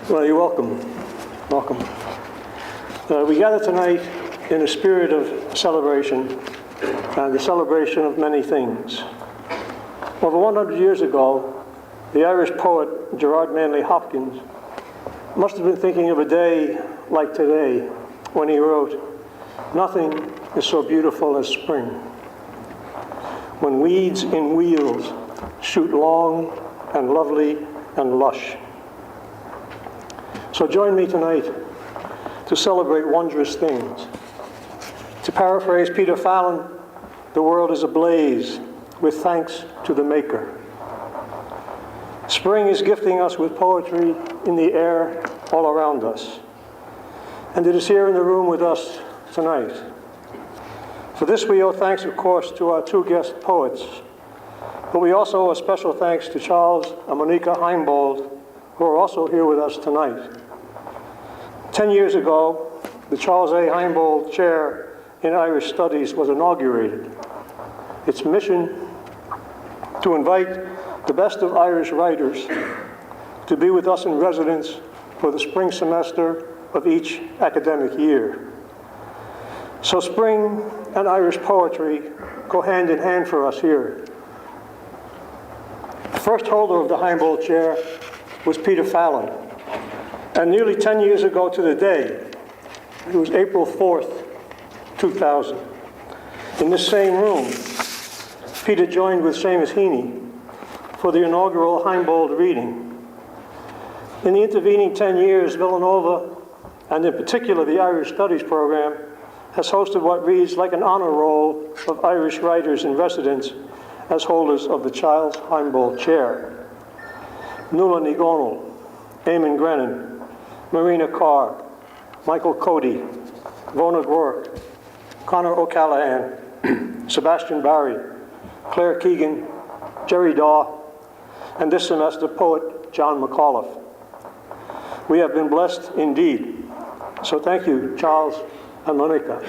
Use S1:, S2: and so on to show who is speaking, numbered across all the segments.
S1: Well, you're welcome. Welcome. We gather tonight in a spirit of celebration, and the celebration of many things. Over 100 years ago, the Irish poet Gerard Manley Hopkins must have been thinking of a day like today when he wrote, "Nothing is so beautiful as spring, when weeds in wheels shoot long and lovely and lush." So join me tonight to celebrate wondrous things. To paraphrase Peter Fallon, the world is ablaze with thanks to the Maker. Spring is gifting us with poetry in the air all around us. And it is here in the room with us tonight. For this we owe thanks, of course, to our two guest poets, but we also owe a special thanks to Charles and Monica Heimbold, who are also here with us tonight. 10 years ago, the Charles A. Heimbold Chair in Irish Studies was inaugurated. Its mission, to invite the best of Irish writers to be with us in residence for the spring semester of each academic year. So spring and Irish poetry go hand in hand for us here. The first holder of the Heimbold Chair was Peter Fallon. And nearly 10 years ago to the day, it was April 4th, 2000. In this same room, Peter joined with Seamus Heaney for the inaugural Heimbold reading. In the intervening 10 years, Villanova, and in particular the Irish Studies program, has hosted what reads like an honor roll of Irish writers in residence as holders of the Charles Heimbold Chair. Nuala Ní Dhomhnaill, Eamon Grennan, Marina Carr, Michael Cody, Vonag Rourke, Conor O'Callaghan, Sebastian Barry, Claire Keegan, Jerry Daw, and this semester poet John McAuliffe. We have been blessed indeed. So thank you, Charles and Monica.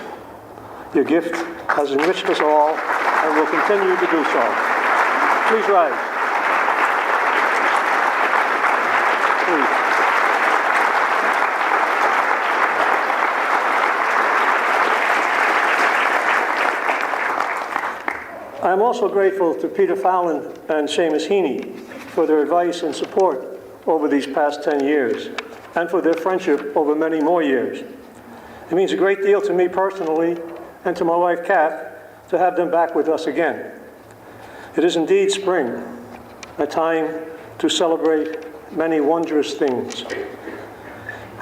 S1: Your gift has enriched us all and will continue to do so. Please rise. Please. I am also grateful to Peter Fallon and Seamus Heaney for their advice and support over these past 10 years, and for their friendship over many more years. It means a great deal to me personally, and to my wife, Kath, to have them back with us again. It is indeed spring, a time to celebrate many wondrous things.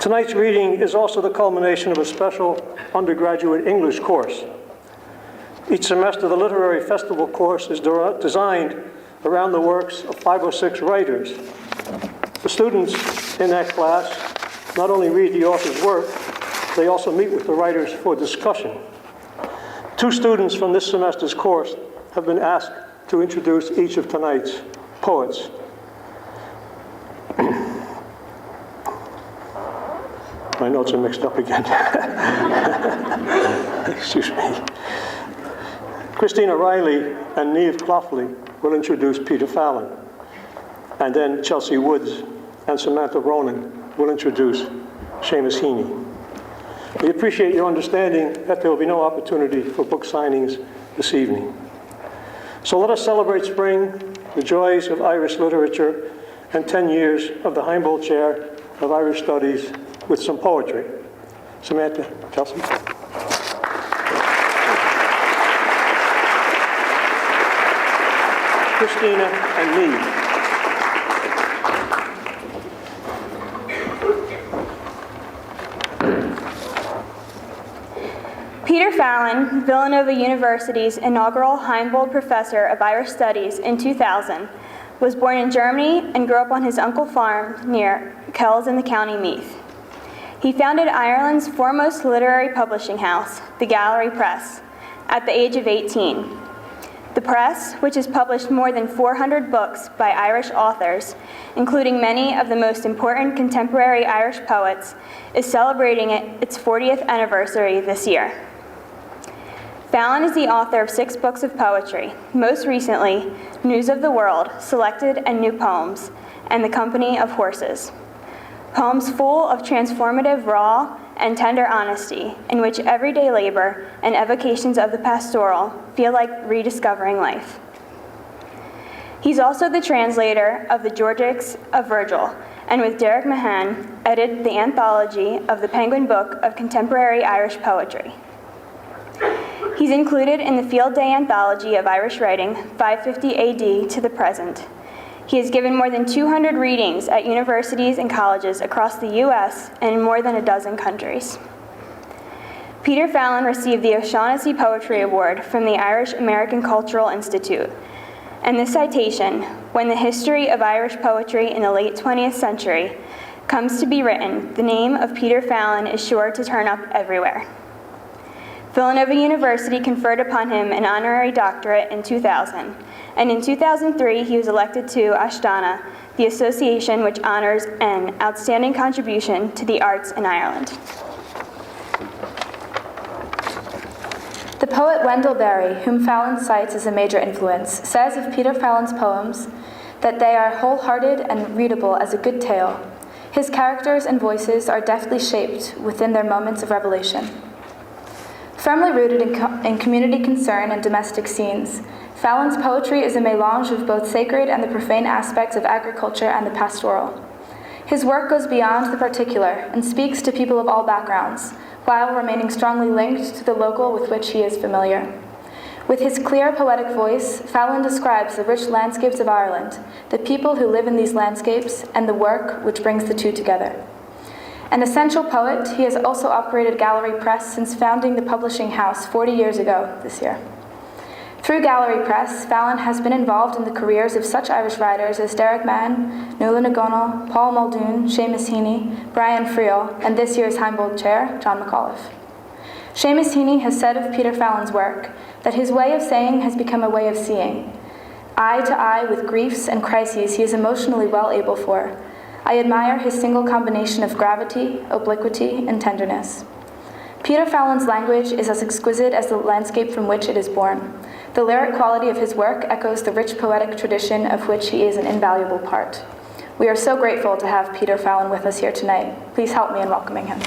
S1: Tonight's reading is also the culmination of a special undergraduate English course. Each semester, the Literary Festival course is designed around the works of 5 or 6 writers. The students in that class not only read the author's work, they also meet with the writers for discussion. 2 students from this semester's course have been asked to introduce each of tonight's poets. My notes are mixed up again. Excuse me. Christina Riley and Niamh Cloughley will introduce Peter Fallon. And then Chelsea Woods and Samantha Ronan will introduce Seamus Heaney. We appreciate your understanding that there will be no opportunity for book signings this evening. So let us celebrate spring, the joys of Irish literature, and 10 years of the Heimbold Chair of Irish Studies with some poetry. Samantha, Chelsea. Christina and me.
S2: Peter Fallon, Villanova University's inaugural Heimbold Professor of Irish Studies in 2000, was born in Germany and grew up on his uncle's farm near Kells in the County Meath. He founded Ireland's foremost literary publishing house, the Gallery Press, at the age of 18. The press, which has published more than 400 books by Irish authors, including many of the most important contemporary Irish poets, is celebrating its 40th anniversary this year. Fallon is the author of 6 books of poetry, most recently, News of the World, Selected and New Poems, and The Company of Horses. poems full of transformative, raw, and tender honesty, in which everyday labor and evocations of the pastoral feel like rediscovering life. He's also the translator of the Georgics of Virgil, and with Derek Mahan, edited the anthology of the Penguin Book of Contemporary Irish Poetry. He's included in the Field Day Anthology of Irish Writing, 550 AD to the present. He has given more than 200 readings at universities and colleges across the U.S. and in more than a dozen countries. Peter Fallon received the O'Shaughnessy Poetry Award from the Irish American Cultural Institute, and this citation, "When the history of Irish poetry in the late 20th century comes to be written, the name of Peter Fallon is sure to turn up everywhere." Villanova University conferred upon him an honorary doctorate in 2000, and in 2003 he was elected to Ashtana, the association which honors an outstanding contribution to the arts in Ireland.
S3: The poet Wendell Berry, whom Fallon cites as a major influence, says of Peter Fallon's poems that they are wholehearted and readable as a good tale. His characters and voices are deftly shaped within their moments of revelation. Firmly rooted in community concern and domestic scenes, Fallon's poetry is a melange of both sacred and the profane aspects of agriculture and the pastoral. His work goes beyond the particular and speaks to people of all backgrounds, while remaining strongly linked to the local with which he is familiar. With his clear poetic voice, Fallon describes the rich landscapes of Ireland, the people who live in these landscapes, and the work which brings the two together. An essential poet, he has also operated Gallery Press since founding the publishing house 40 years ago this year. Through Gallery Press, Fallon has been involved in the careers of such Irish writers as Derek Mann, Nuala O'Connell, Paul Muldoon, Seamus Heaney, Brian Friel, and this year's Heimbold Chair, John McAuliffe. Seamus Heaney has said of Peter Fallon's work that his way of saying has become a way of seeing. Eye to eye with griefs and crises he is emotionally well able for. I admire his single combination of gravity, obliquity, and tenderness. Peter Fallon's language is as exquisite as the landscape from which it is born. The lyric quality of his work echoes the rich poetic tradition of which he is an invaluable part. We are so grateful to have Peter Fallon with us here tonight. Please help me in welcoming him.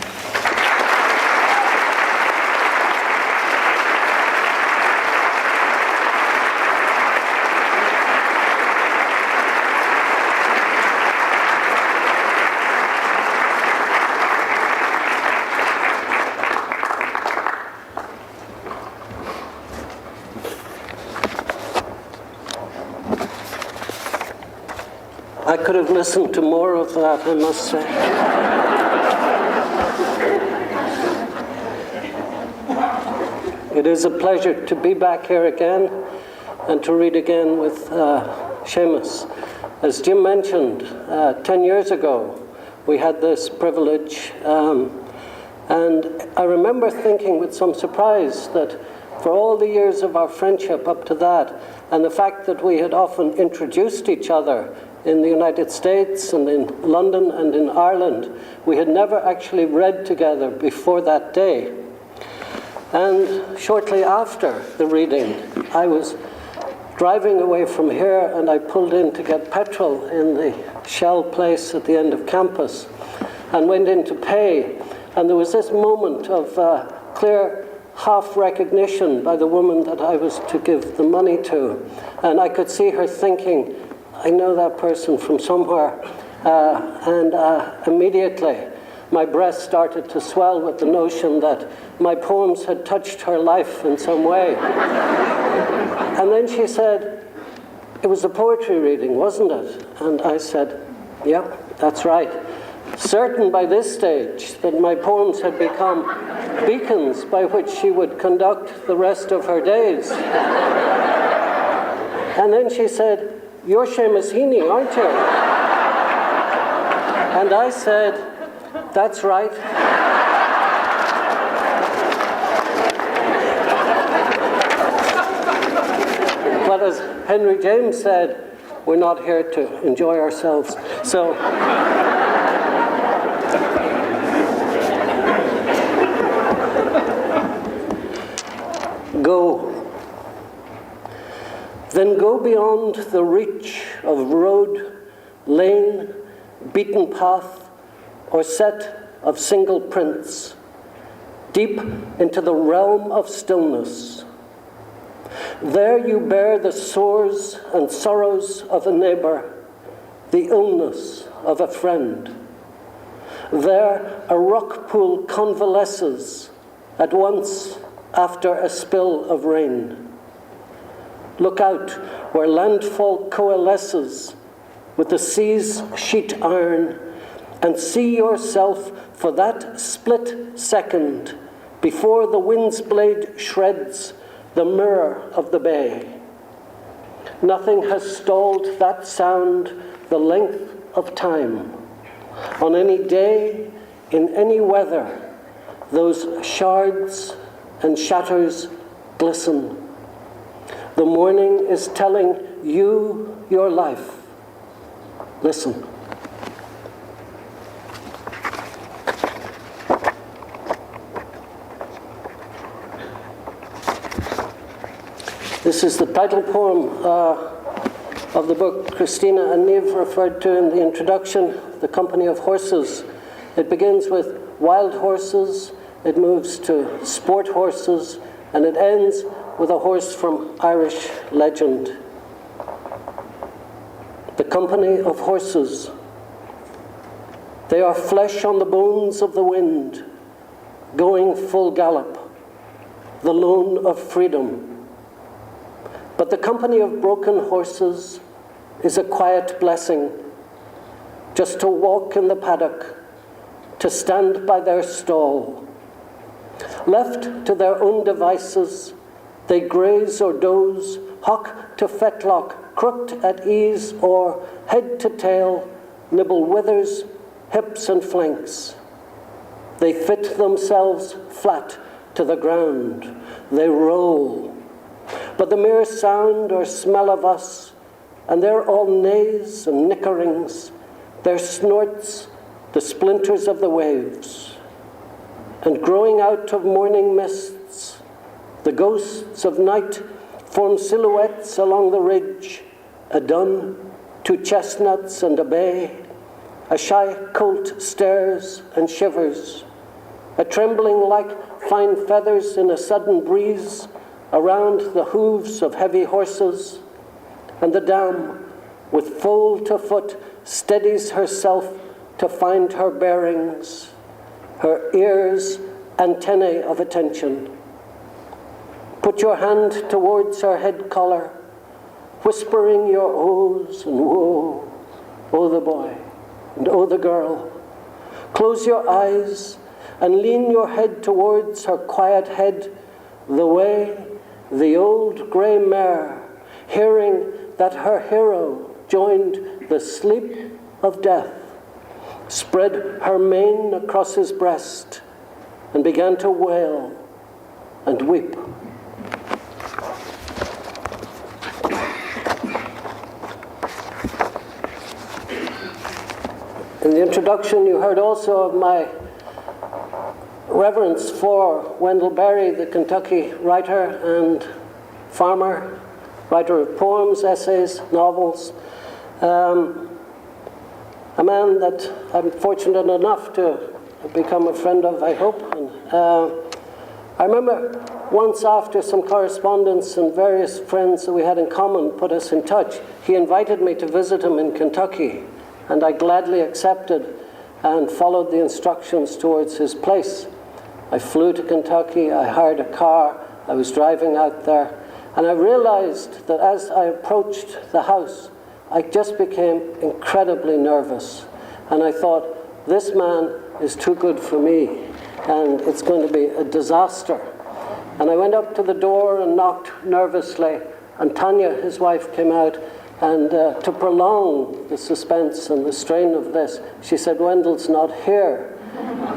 S4: I could have listened to more of that, I must say. It is a pleasure to be back here again and to read again with Seamus. As Jim mentioned, 10 years ago, we had this privilege, and I remember thinking with some surprise that for all the years of our friendship up to that, and the fact that we had often introduced each other in the United States and in London and in Ireland, we had never actually read together before that day. And shortly after the reading, I was driving away from here and I pulled in to get petrol in the Shell place at the end of campus and went in to pay. And there was this moment of clear half recognition by the woman that I was to give the money to. And I could see her thinking, I know that person from somewhere, and immediately my breast started to swell with the notion that my poems had touched her life in some way. And then she said, it was a poetry reading, wasn't it? And I said, yeah, that's right. Certain by this stage that my poems had become beacons by which she would conduct the rest of her days. And then she said, you're Seamus Heaney, aren't you? And I said, that's right. But as Henry James said, we're not here to enjoy ourselves. So, go. Then go beyond the reach of road, lane, beaten path, or set of single prints, deep into the realm of stillness. There you bear the sores and sorrows of a neighbor, the illness of a friend. There a rock pool convalesces at once after a spill of rain. Look out where landfall coalesces with the sea's sheet iron, and see yourself for that split second before the wind's blade shreds the mirror of the bay. Nothing has stalled that sound the length of time. On any day, in any weather, those shards and shatters glisten. The morning is telling you your life. Listen. This is the title poem of the book Christina and Niamh referred to in the introduction, The Company of Horses. It begins with wild horses, it moves to sport horses, and it ends with a horse from Irish legend. The company of horses. They are flesh on the bones of the wind, going full gallop, the loan of freedom. But the company of broken horses is a quiet blessing, just to walk in the paddock, to stand by their stall. Left to their own devices, they graze or doze, hock to fetlock, crooked at ease, or head to tail, nibble withers, hips and flanks. They fit themselves flat to the ground. They roll. But the mere sound or smell of us, and they're all neighs and nickerings, their snorts, the splinters of the waves. And growing out of morning mists, the ghosts of night form silhouettes along the ridge, a dun, two chestnuts and a bay. A shy colt stares and shivers, a trembling like fine feathers in a sudden breeze around the hooves of heavy horses, and the dam, with foal to foot, steadies herself to find her bearings, her ears antennae of attention. Put your hand towards her head collar, whispering your ohs and woe, oh the boy, and oh the girl. Close your eyes and lean your head towards her quiet head, the way the old grey mare, hearing that her hero joined the sleep of death, spread her mane across his breast and began to wail and weep. In the introduction, you heard also of my reverence for Wendell Berry, the Kentucky writer and farmer, writer of poems, essays, novels, a man that I'm fortunate enough to become a friend of, I hope. And, I remember once, after some correspondence and various friends that we had in common put us in touch, he invited me to visit him in Kentucky, and I gladly accepted and followed the instructions towards his place. I flew to Kentucky, I hired a car, I was driving out there, and I realized that as I approached the house, I just became incredibly nervous. And I thought, this man is too good for me, and it's going to be a disaster. And I went up to the door and knocked nervously, and Tanya, his wife, came out, and to prolong the suspense and the strain of this, she said, Wendell's not here.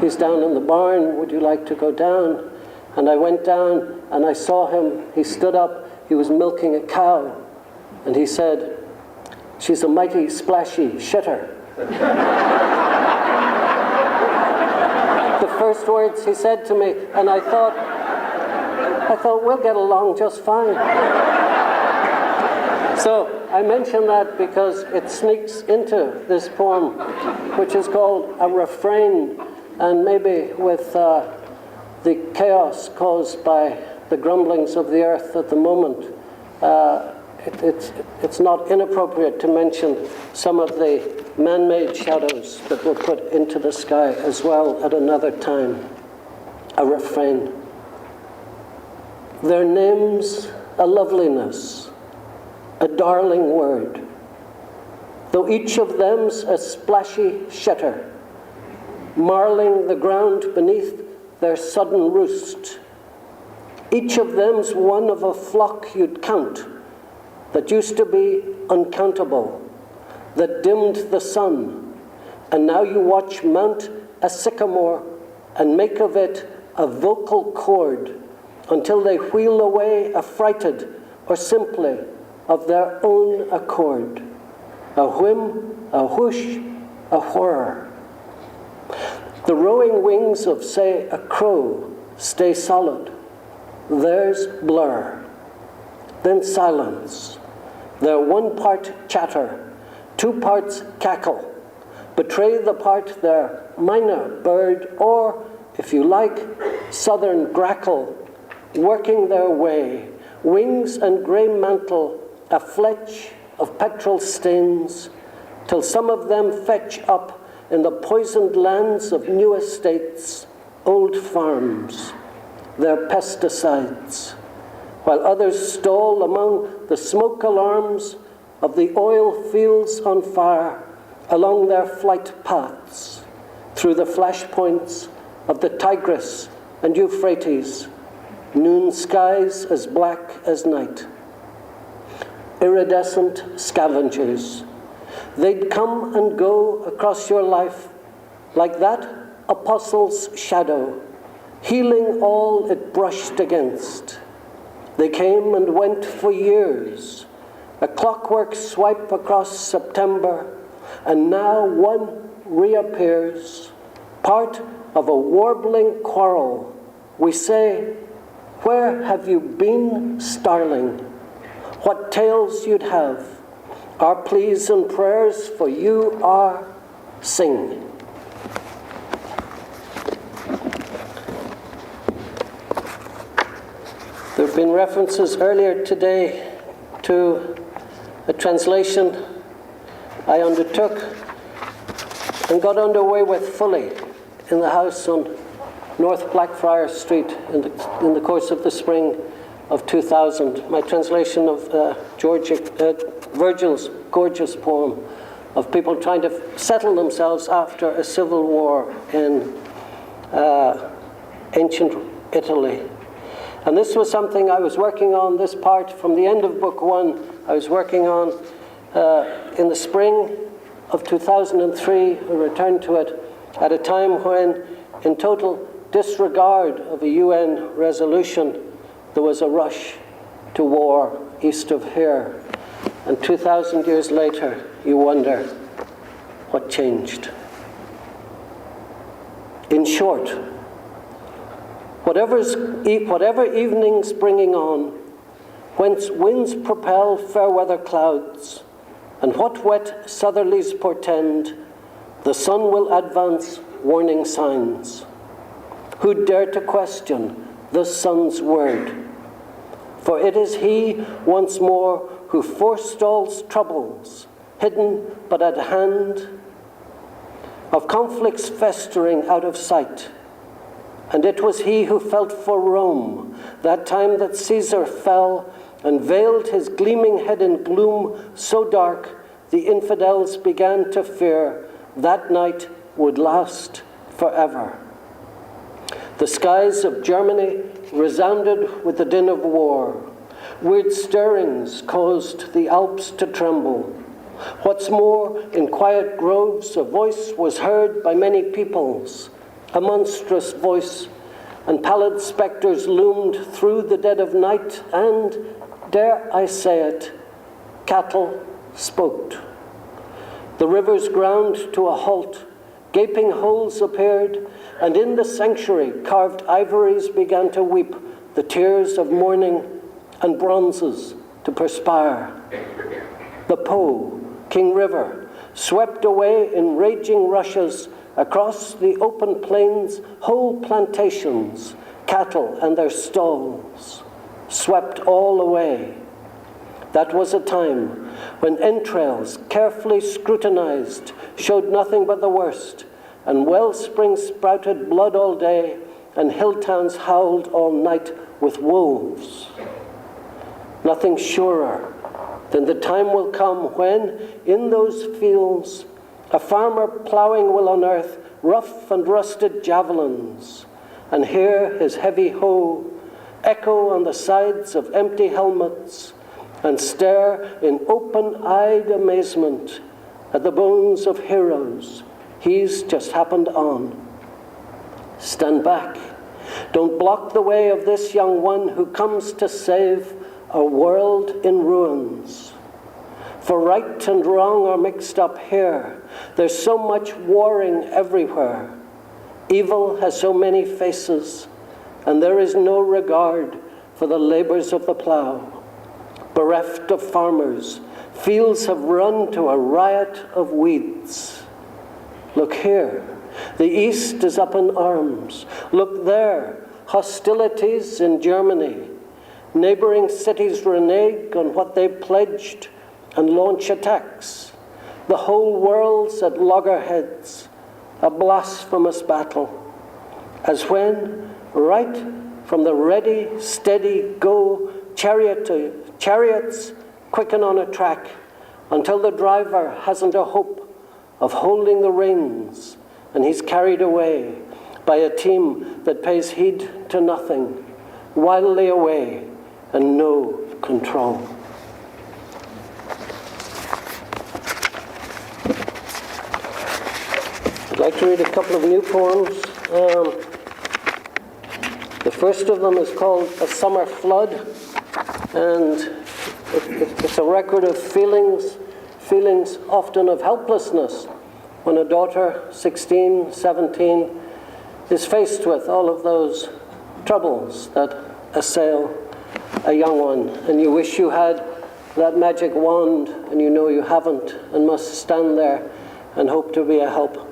S4: He's down in the barn. Would you like to go down? And I went down, and I saw him. He stood up. He was milking a cow. And he said, she's a mighty splashy shitter. The first words he said to me, and I thought we'll get along just fine. So I mention that because it sneaks into this poem, which is called A Refrain, and maybe with the chaos caused by the grumblings of the earth at the moment, it's not inappropriate to mention some of the man-made shadows that were put into the sky as well at another time. A refrain. Their names a loveliness, a darling word, though each of them's a splashy shetter, marling the ground beneath their sudden roost. Each of them's one of a flock you'd count, that used to be uncountable, that dimmed the sun, and now you watch mount a sycamore and make of it a vocal chord until they wheel away affrighted or simply of their own accord. A whim, a whoosh, a whir. The rowing wings of, say, a crow stay solid. Theirs blur. Then silence. Their one part chatter, two parts cackle, betray the part their minor bird, or, if you like, southern grackle, working their way, wings and grey mantle, a fletch of petrol stains, till some of them fetch up in the poisoned lands of new estates, old farms, their pesticides, while others stall among the smoke alarms of the oil fields on fire along their flight paths, through the flashpoints of the Tigris and Euphrates, noon skies as black as night. Iridescent scavengers, they'd come and go across your life like that apostle's shadow, healing all it brushed against. They came and went for years, a clockwork swipe across September, and now one reappears, part of a warbling quarrel. We say, where have you been, starling? What tales you'd have. Our pleas and prayers for you are sing. There have been references earlier today to a translation I undertook and got underway with fully in the house on North Blackfriars Street in the course of the spring of 2000. My translation of Virgil's gorgeous poem of people trying to settle themselves after a civil war in ancient Italy. And this was something I was working on, this part from the end of book one, I was working on in the spring of 2003. I returned to it at a time when, in total disregard of a UN resolution, there was a rush to war east of here. And 2,000 years later, you wonder what changed. In short, whatever evening's bringing on, whence winds propel fair weather clouds, and what wet southerlies portend, the sun will advance warning signs. Who dare to question the sun's word? For it is he, once more, who forestalls troubles, hidden but at hand, of conflicts festering out of sight. And it was he who felt for Rome, that time that Caesar fell and veiled his gleaming head in gloom so dark the infidels began to fear that night would last forever. The skies of Germany resounded with the din of war. Weird stirrings caused the Alps to tremble. What's more, in quiet groves a voice was heard by many peoples, a monstrous voice, and pallid spectres loomed through the dead of night, and, dare I say it, cattle spoke. The rivers ground to a halt, gaping holes appeared, and in the sanctuary carved ivories began to weep the tears of mourning and bronzes to perspire. The Po, King River, swept away in raging rushes across the open plains, whole plantations, cattle and their stalls, swept all away. That was a time when entrails, carefully scrutinized, showed nothing but the worst, and wellsprings sprouted blood all day, and hill towns howled all night with wolves. Nothing surer than the time will come when, in those fields, a farmer plowing will unearth rough and rusted javelins, and hear his heavy hoe echo on the sides of empty helmets, and stare in open-eyed amazement at the bones of heroes he's just happened on. Stand back. Don't block the way of this young one who comes to save a world in ruins. For right and wrong are mixed up here. There's so much warring everywhere. Evil has so many faces, and there is no regard for the labors of the plow. Bereft of farmers, fields have run to a riot of weeds. Look here, the East is up in arms. Look there, hostilities in Germany. Neighboring cities renege on what they pledged and launch attacks. The whole world's at loggerheads, a blasphemous battle. As when, right from the ready, steady go, chariots quicken on a track until the driver hasn't a hope of holding the reins, and he's carried away by a team that pays heed to nothing, wildly away and no control. I'd like to read a couple of new poems. The first of them is called A Summer Flood, and it's a record of feelings often of helplessness when a daughter, 16, 17, is faced with all of those troubles that assail a young one, and you wish you had that magic wand, and you know you haven't, and must stand there and hope to be a help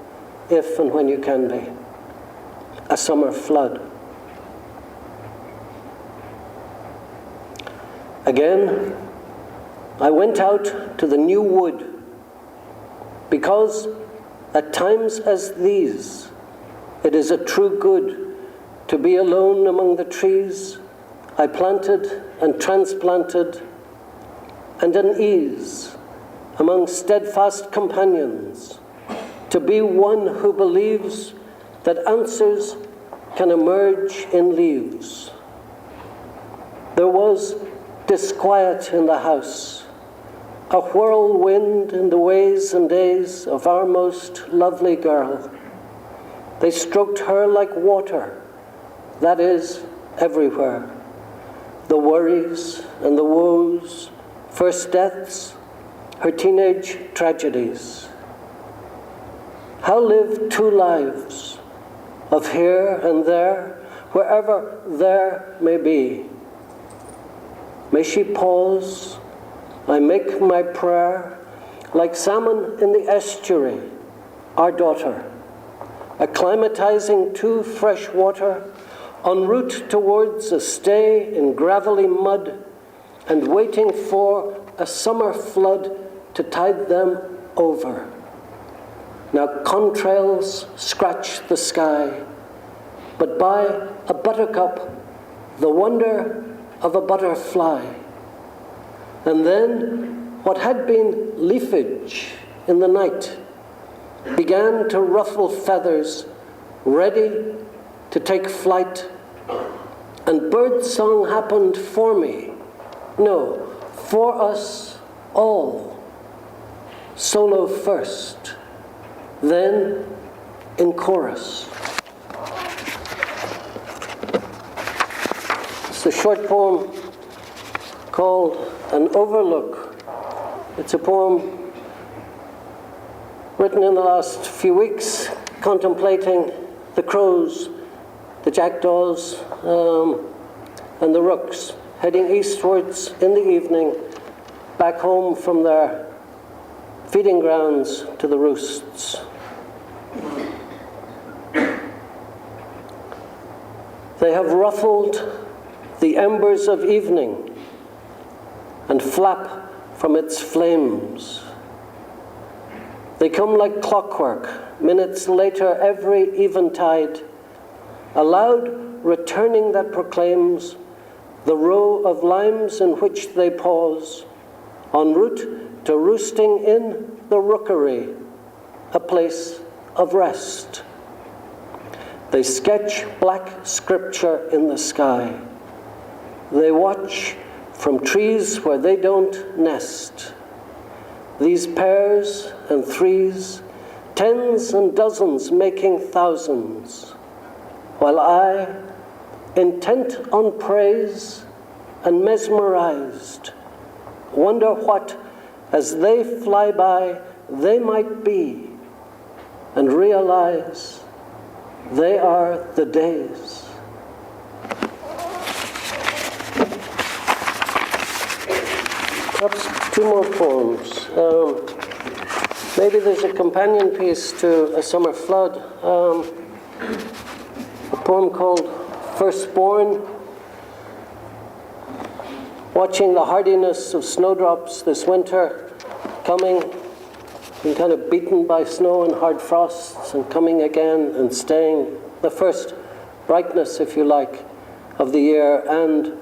S4: if and when you can be. A Summer Flood. Again, I went out to the new wood, because at times as these, it is a true good to be alone among the trees I planted and transplanted, and an ease among steadfast companions, to be one who believes that answers can emerge in leaves. There was disquiet in the house, a whirlwind in the ways and days of our most lovely girl. They stroked her like water, that is, everywhere. The worries and the woes, first deaths, her teenage tragedies. How live two lives, of here and there, wherever there may be? May she pause, I make my prayer, like salmon in the estuary, our daughter, acclimatizing to fresh water, en route towards a stay in gravelly mud, and waiting for a summer flood to tide them over. Now contrails scratch the sky, but by a buttercup, the wonder of a butterfly. And then what had been leafage in the night began to ruffle feathers, ready to take flight. And birdsong happened for me, no, for us all. Solo first, then in chorus. It's a short poem called An Overlook. It's a poem written in the last few weeks, contemplating the crows, the jackdaws, and the rooks, heading eastwards in the evening back home from their feeding grounds to the roosts. They have ruffled the embers of evening and flap from its flames. They come like clockwork, minutes later every eventide, a loud returning that proclaims the row of limes in which they pause, en route to roosting in the rookery, a place of rest. They sketch black scripture in the sky. They watch from trees where they don't nest. These pairs and threes, tens and dozens making thousands, while I, intent on praise and mesmerized, wonder what, as they fly by, they might be, and realize they are the days. Perhaps two more poems. Maybe there's a companion piece to A Summer Flood, a poem called Firstborn. Watching the hardiness of snowdrops this winter coming, being kind of beaten by snow and hard frosts and coming again and staying, the first brightness, if you like, of the year and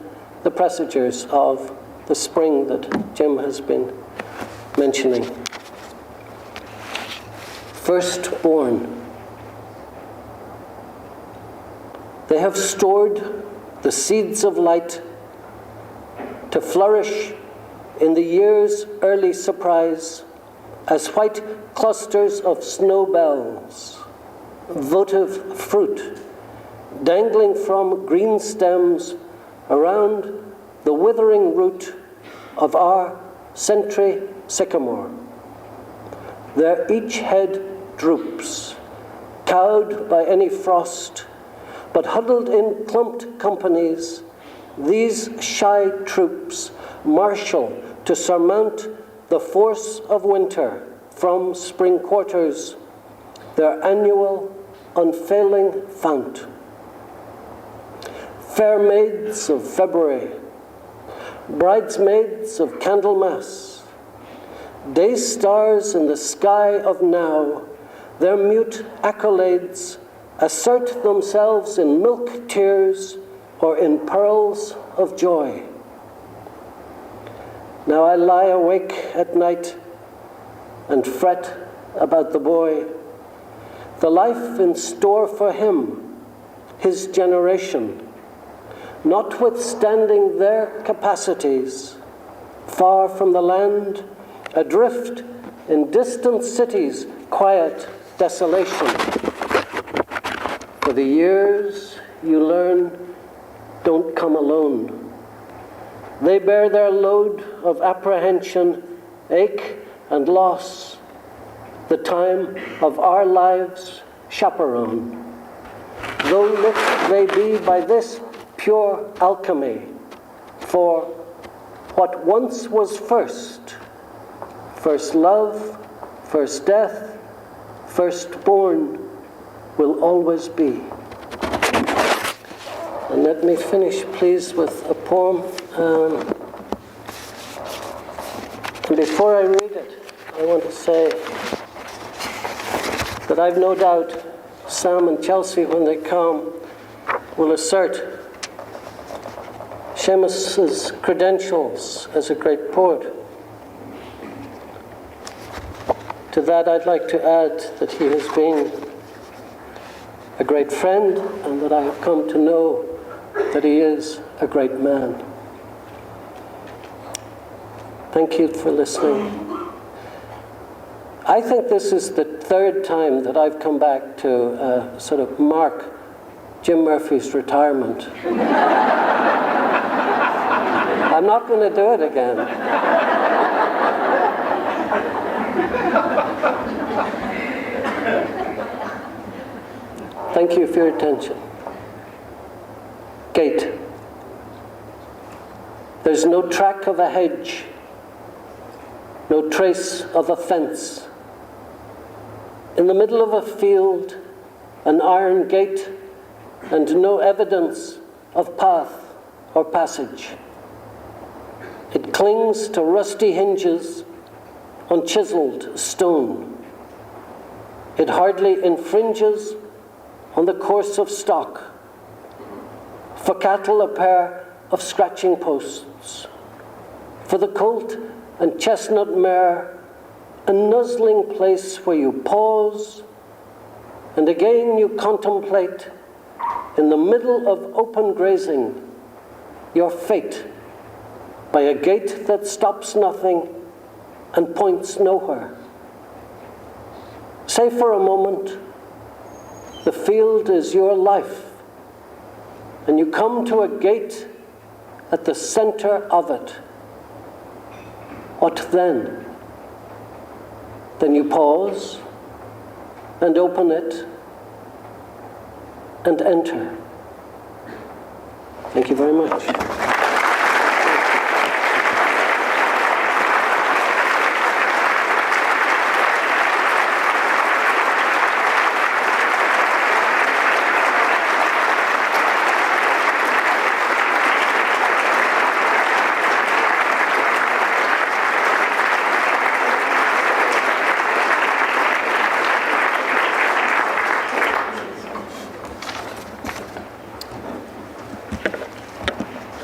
S4: the presagers of the spring that Jim has been mentioning. Firstborn. They have stored the seeds of light to flourish in the year's early surprise as white clusters of snow bells, votive fruit, dangling from green stems around the withering root of our century sycamore. Their each head droops, cowed by any frost, but huddled in clumped companies, these shy troops marshal to surmount the force of winter from spring quarters, their annual unfailing fount. Fair maids of February, bridesmaids of Candlemas, day stars in the sky of now, their mute accolades assert themselves in milk tears or in pearls of joy. Now I lie awake at night and fret about the boy, the life in store for him, his generation, notwithstanding their capacities, far from the land, adrift in distant cities, quiet desolation. For the years you learn don't come alone. They bear their load of apprehension, ache, and loss, the time of our lives chaperone. Though lit they be by this pure alchemy, for what once was first, first love, first death, firstborn, will always be. And let me finish, please, with a poem. And before I read it, I want to say that I've no doubt Sam and Chelsea, when they come, will assert Seamus's credentials as a great poet. To that, I'd like to add that he has been a great friend and that I have come to know that he is a great man. Thank you for listening. I think this is the third time that I've come back to sort of mark Jim Murphy's retirement. I'm not going to do it again. Thank you for your attention. Gate. There's no track of a hedge, no trace of a fence. In the middle of a field, an iron gate, and no evidence of path or passage. It clings to rusty hinges on chiseled stone. It hardly infringes on the course of stock. For cattle, a pair of scratching posts. For the colt and chestnut mare, a nuzzling place where you pause, and again you contemplate, in the middle of open grazing, your fate by a gate that stops nothing and points nowhere. Say for a moment, the field is your life, and you come to a gate at the center of it. What then? Then you pause and open it and enter. Thank you very much.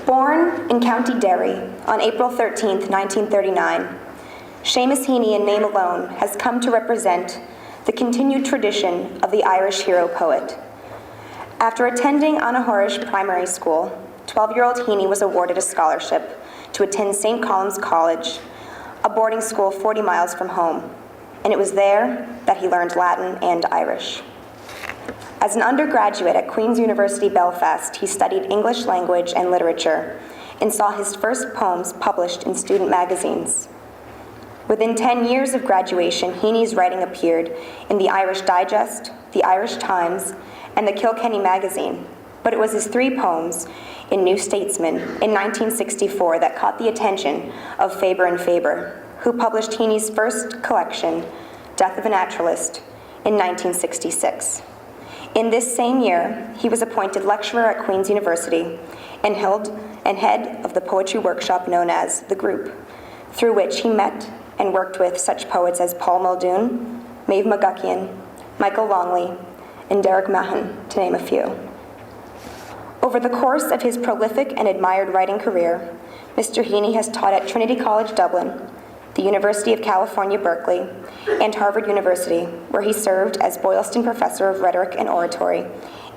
S5: Born in County Derry on April 13, 1939, Seamus Heaney in name alone has come to represent the continued tradition of the Irish hero poet. After attending Anahorish Primary School, 12-year-old Heaney was awarded a scholarship to attend St. Columb's College, a boarding school 40 miles from home, and it was there that he learned Latin and Irish. As an undergraduate at Queen's University Belfast, he studied English language and literature and saw his first poems published in student magazines. Within 10 years of graduation, Heaney's writing appeared in the Irish Digest, the Irish Times, and the Kilkenny magazine, but it was his 3 poems in New Statesman in 1964 that caught the attention of Faber and Faber, who published Heaney's first collection, Death of a Naturalist, in 1966. In this same year, he was appointed lecturer at Queen's University and head of the poetry workshop known as The Group, through which he met and worked with such poets as Paul Muldoon, Maeve McGuckian, Michael Longley, and Derek Mahon, to name a few. Over the course of his prolific and admired writing career, Mr. Heaney has taught at Trinity College Dublin, the University of California, Berkeley, and Harvard University, where he served as Boylston Professor of Rhetoric and Oratory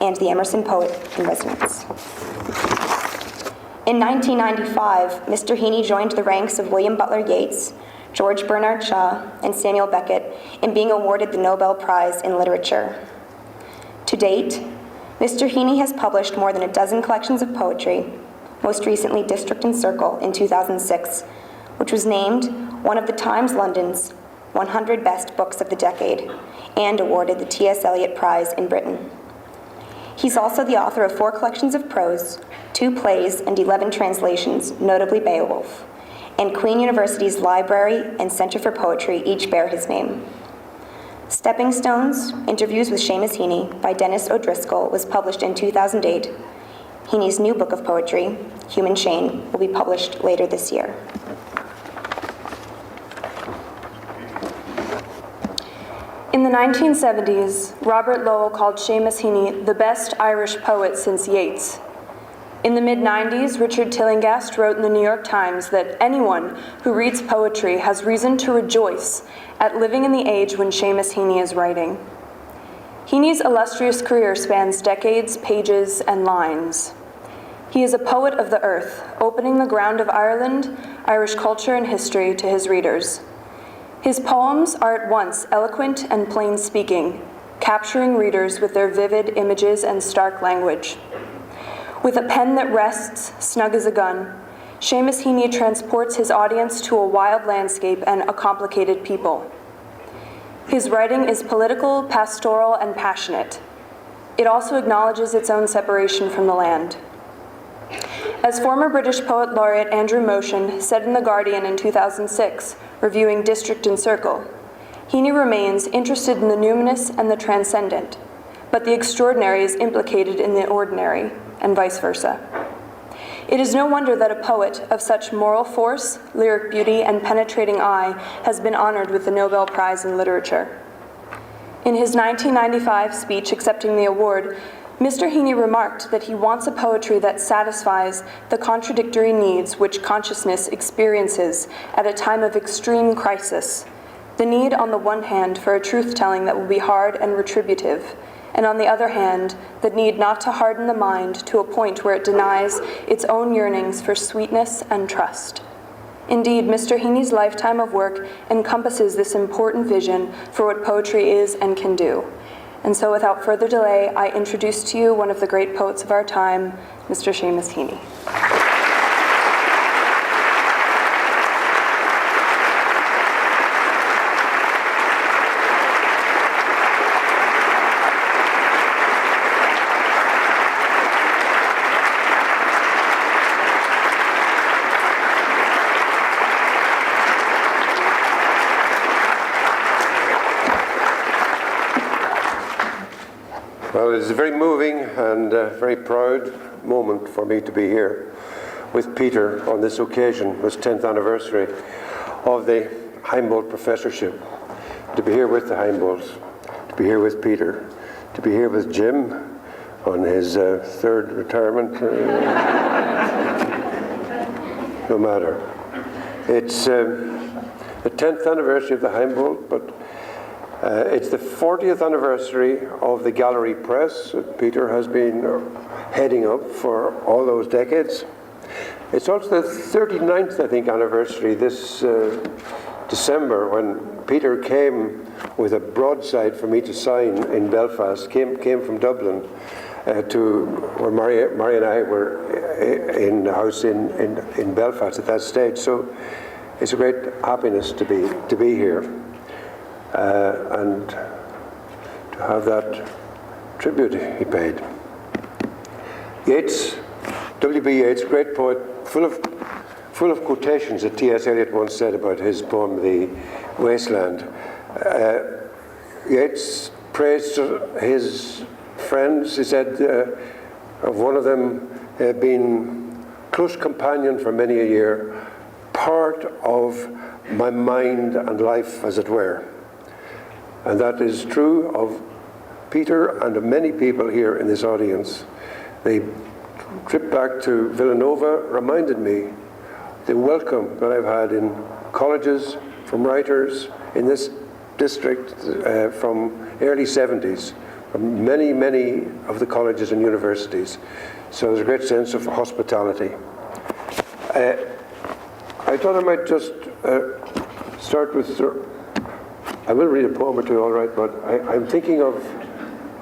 S5: and the Emerson Poet in Residence. In 1995, Mr. Heaney joined the ranks of William Butler Yeats, George Bernard Shaw, and Samuel Beckett in being awarded the Nobel Prize in Literature. To date, Mr. Heaney has published more than a dozen collections of poetry, most recently District and Circle in 2006, which was named one of the Times London's 100 Best Books of the Decade and awarded the T.S. Eliot Prize in Britain. He's also the author of 4 collections of prose, 2 plays, and 11 translations, notably Beowulf, and Queen University's Library and Center for Poetry each bear his name. Stepping Stones, Interviews with Seamus Heaney by Dennis O'Driscoll was published in 2008. Heaney's new book of poetry, Human Chain, will be published later this year.
S6: In the 1970s, Robert Lowell called Seamus Heaney the best Irish poet since Yeats. In the mid-90s, Richard Tillinghast wrote in the New York Times that anyone who reads poetry has reason to rejoice at living in the age when Seamus Heaney is writing. Heaney's illustrious career spans decades, pages, and lines. He is a poet of the earth, opening the ground of Ireland, Irish culture, and history to his readers. His poems are at once eloquent and plain-speaking, capturing readers with their vivid images and stark language. With a pen that rests snug as a gun, Seamus Heaney transports his audience to a wild landscape and a complicated people. His writing is political, pastoral, and passionate. It also acknowledges its own separation from the land. As former British poet laureate Andrew Motion said in The Guardian in 2006, reviewing District and Circle, Heaney remains interested in the numinous and the transcendent, but the extraordinary is implicated in the ordinary, and vice versa. It is no wonder that a poet of such moral force, lyric beauty, and penetrating eye has been honored with the Nobel Prize in Literature. In his 1995 speech accepting the award, Mr. Heaney remarked that he wants a poetry that satisfies the contradictory needs which consciousness experiences at a time of extreme crisis. The need, on the one hand, for a truth-telling that will be hard and retributive, and on the other hand, the need not to harden the mind to a point where it denies its own yearnings for sweetness and trust. Indeed, Mr. Heaney's lifetime of work encompasses this important vision for what poetry is and can do. And so without further delay, I introduce to you one of the great poets of our time, Mr. Seamus Heaney.
S7: Well, it's a very moving and very proud moment for me to be here with Peter on this occasion, this 10th anniversary of the Heimbold Professorship. To be here with the Heimbolds, to be here with Peter, to be here with Jim on his third retirement. No matter. It's the 10th anniversary of the Heimbold, but it's the 40th anniversary of the Gallery Press that Peter has been heading up for all those decades. It's also the 39th, I think, anniversary this December when Peter came with a broadside for me to sign in Belfast, came from Dublin to where Mary and I were in the house in Belfast at that stage. So it's a great happiness to be here. And to have that tribute he paid. Yeats, W.B. Yeats, great poet, full of quotations that T.S. Eliot once said about his poem, The Wasteland. Yeats praised his friends. He said of one of them being close companion for many a year, part of my mind and life, as it were. And that is true of Peter and of many people here in this audience. The trip back to Villanova reminded me the welcome that I've had in colleges from writers in this district from early 70s, from many, many of the colleges and universities. So there's a great sense of hospitality. I thought I might just start with I will read a poem or two, all right, but I'm thinking of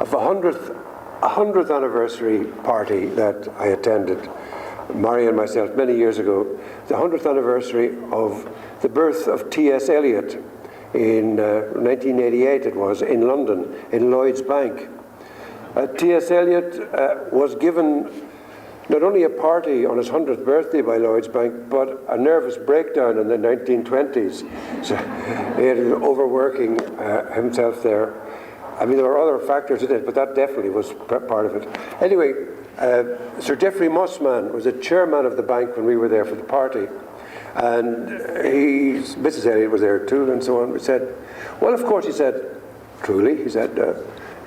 S7: a 100th anniversary party that I attended, Mary and myself, many years ago. The 100th anniversary of the birth of T.S. Eliot in 1988, it was, in London, in Lloyd's Bank. T.S. Eliot was given not only a party on his 100th birthday by Lloyd's Bank, but a nervous breakdown in the 1920s. So he had been overworking himself there. I mean, there were other factors in it, but that definitely was part of it. Anyway, Sir Geoffrey Mossman was the chairman of the bank when we were there for the party. And Mrs. Eliot was there too, and so on. We said, well, of course, he said, truly, he said,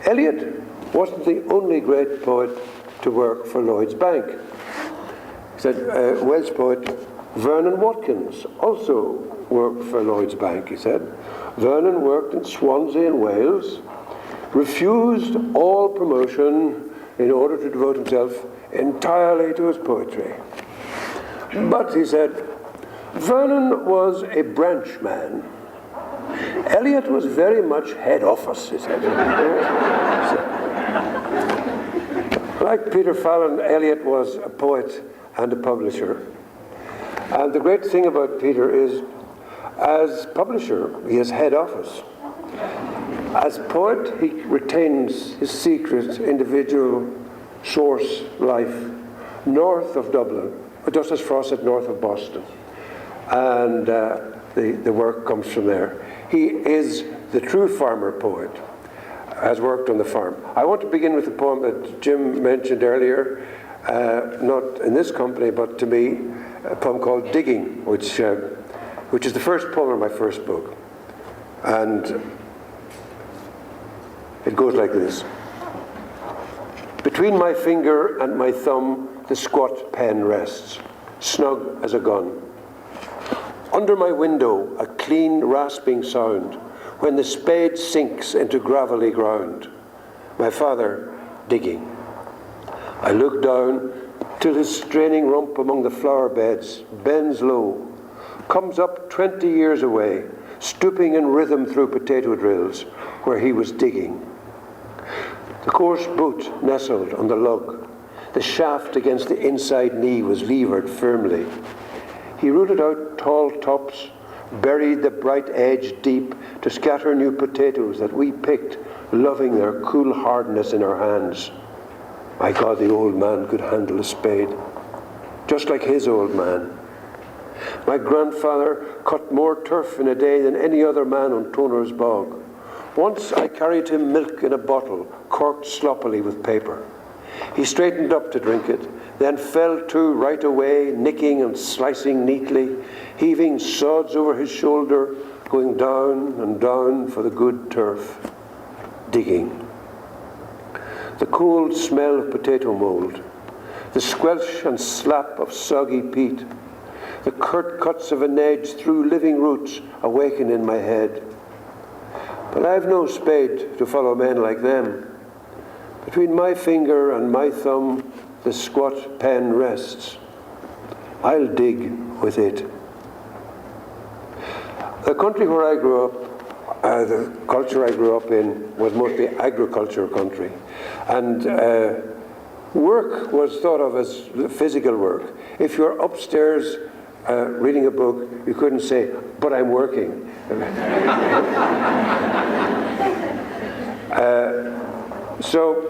S7: Eliot wasn't the only great poet to work for Lloyd's Bank. He said, Welsh poet Vernon Watkins also worked for Lloyd's Bank, he said. Vernon worked in Swansea in Wales, refused all promotion in order to devote himself entirely to his poetry. But, he said, Vernon was a branch man. Eliot was very much head office, he said. Like Peter Fallon, Eliot was a poet and a publisher. And the great thing about Peter is, as publisher, he has head office. As poet, he retains his secret individual source life north of Dublin, just as Frost said, north of Boston. And the work comes from there. He is the true farmer poet, has worked on the farm. I want to begin with the poem that Jim mentioned earlier, not in this company, but to me, a poem called Digging, which is the first poem in my first book. And it goes like this. Between my finger and my thumb, the squat pen rests, snug as a gun. Under my window, a clean, rasping sound, when the spade sinks into gravelly ground. My father digging. I look down till his straining rump among the flower beds bends low, comes up 20 years away, stooping in rhythm through potato drills where he was digging. The coarse boot nestled on the lug. The shaft against the inside knee was levered firmly. He rooted out tall tops, buried the bright edge deep to scatter new potatoes that we picked, loving their cool hardness in our hands. My God, the old man could handle a spade, just like his old man. My grandfather cut more turf in a day than any other man on Toner's bog. Once I carried him milk in a bottle, corked sloppily with paper. He straightened up to drink it, then fell to right away, nicking and slicing neatly, heaving sods over his shoulder, going down and down for the good turf, digging. The cold smell of potato mould, the squelch and slap of soggy peat, the curt cuts of an edge through living roots awaken in my head. But I've no spade to follow men like them. Between my finger and my thumb, the squat pen rests. I'll dig with it. The country where I grew up, the culture I grew up in, was mostly agriculture country. And work was thought of as physical work. If you're upstairs reading a book, you couldn't say, but I'm working. So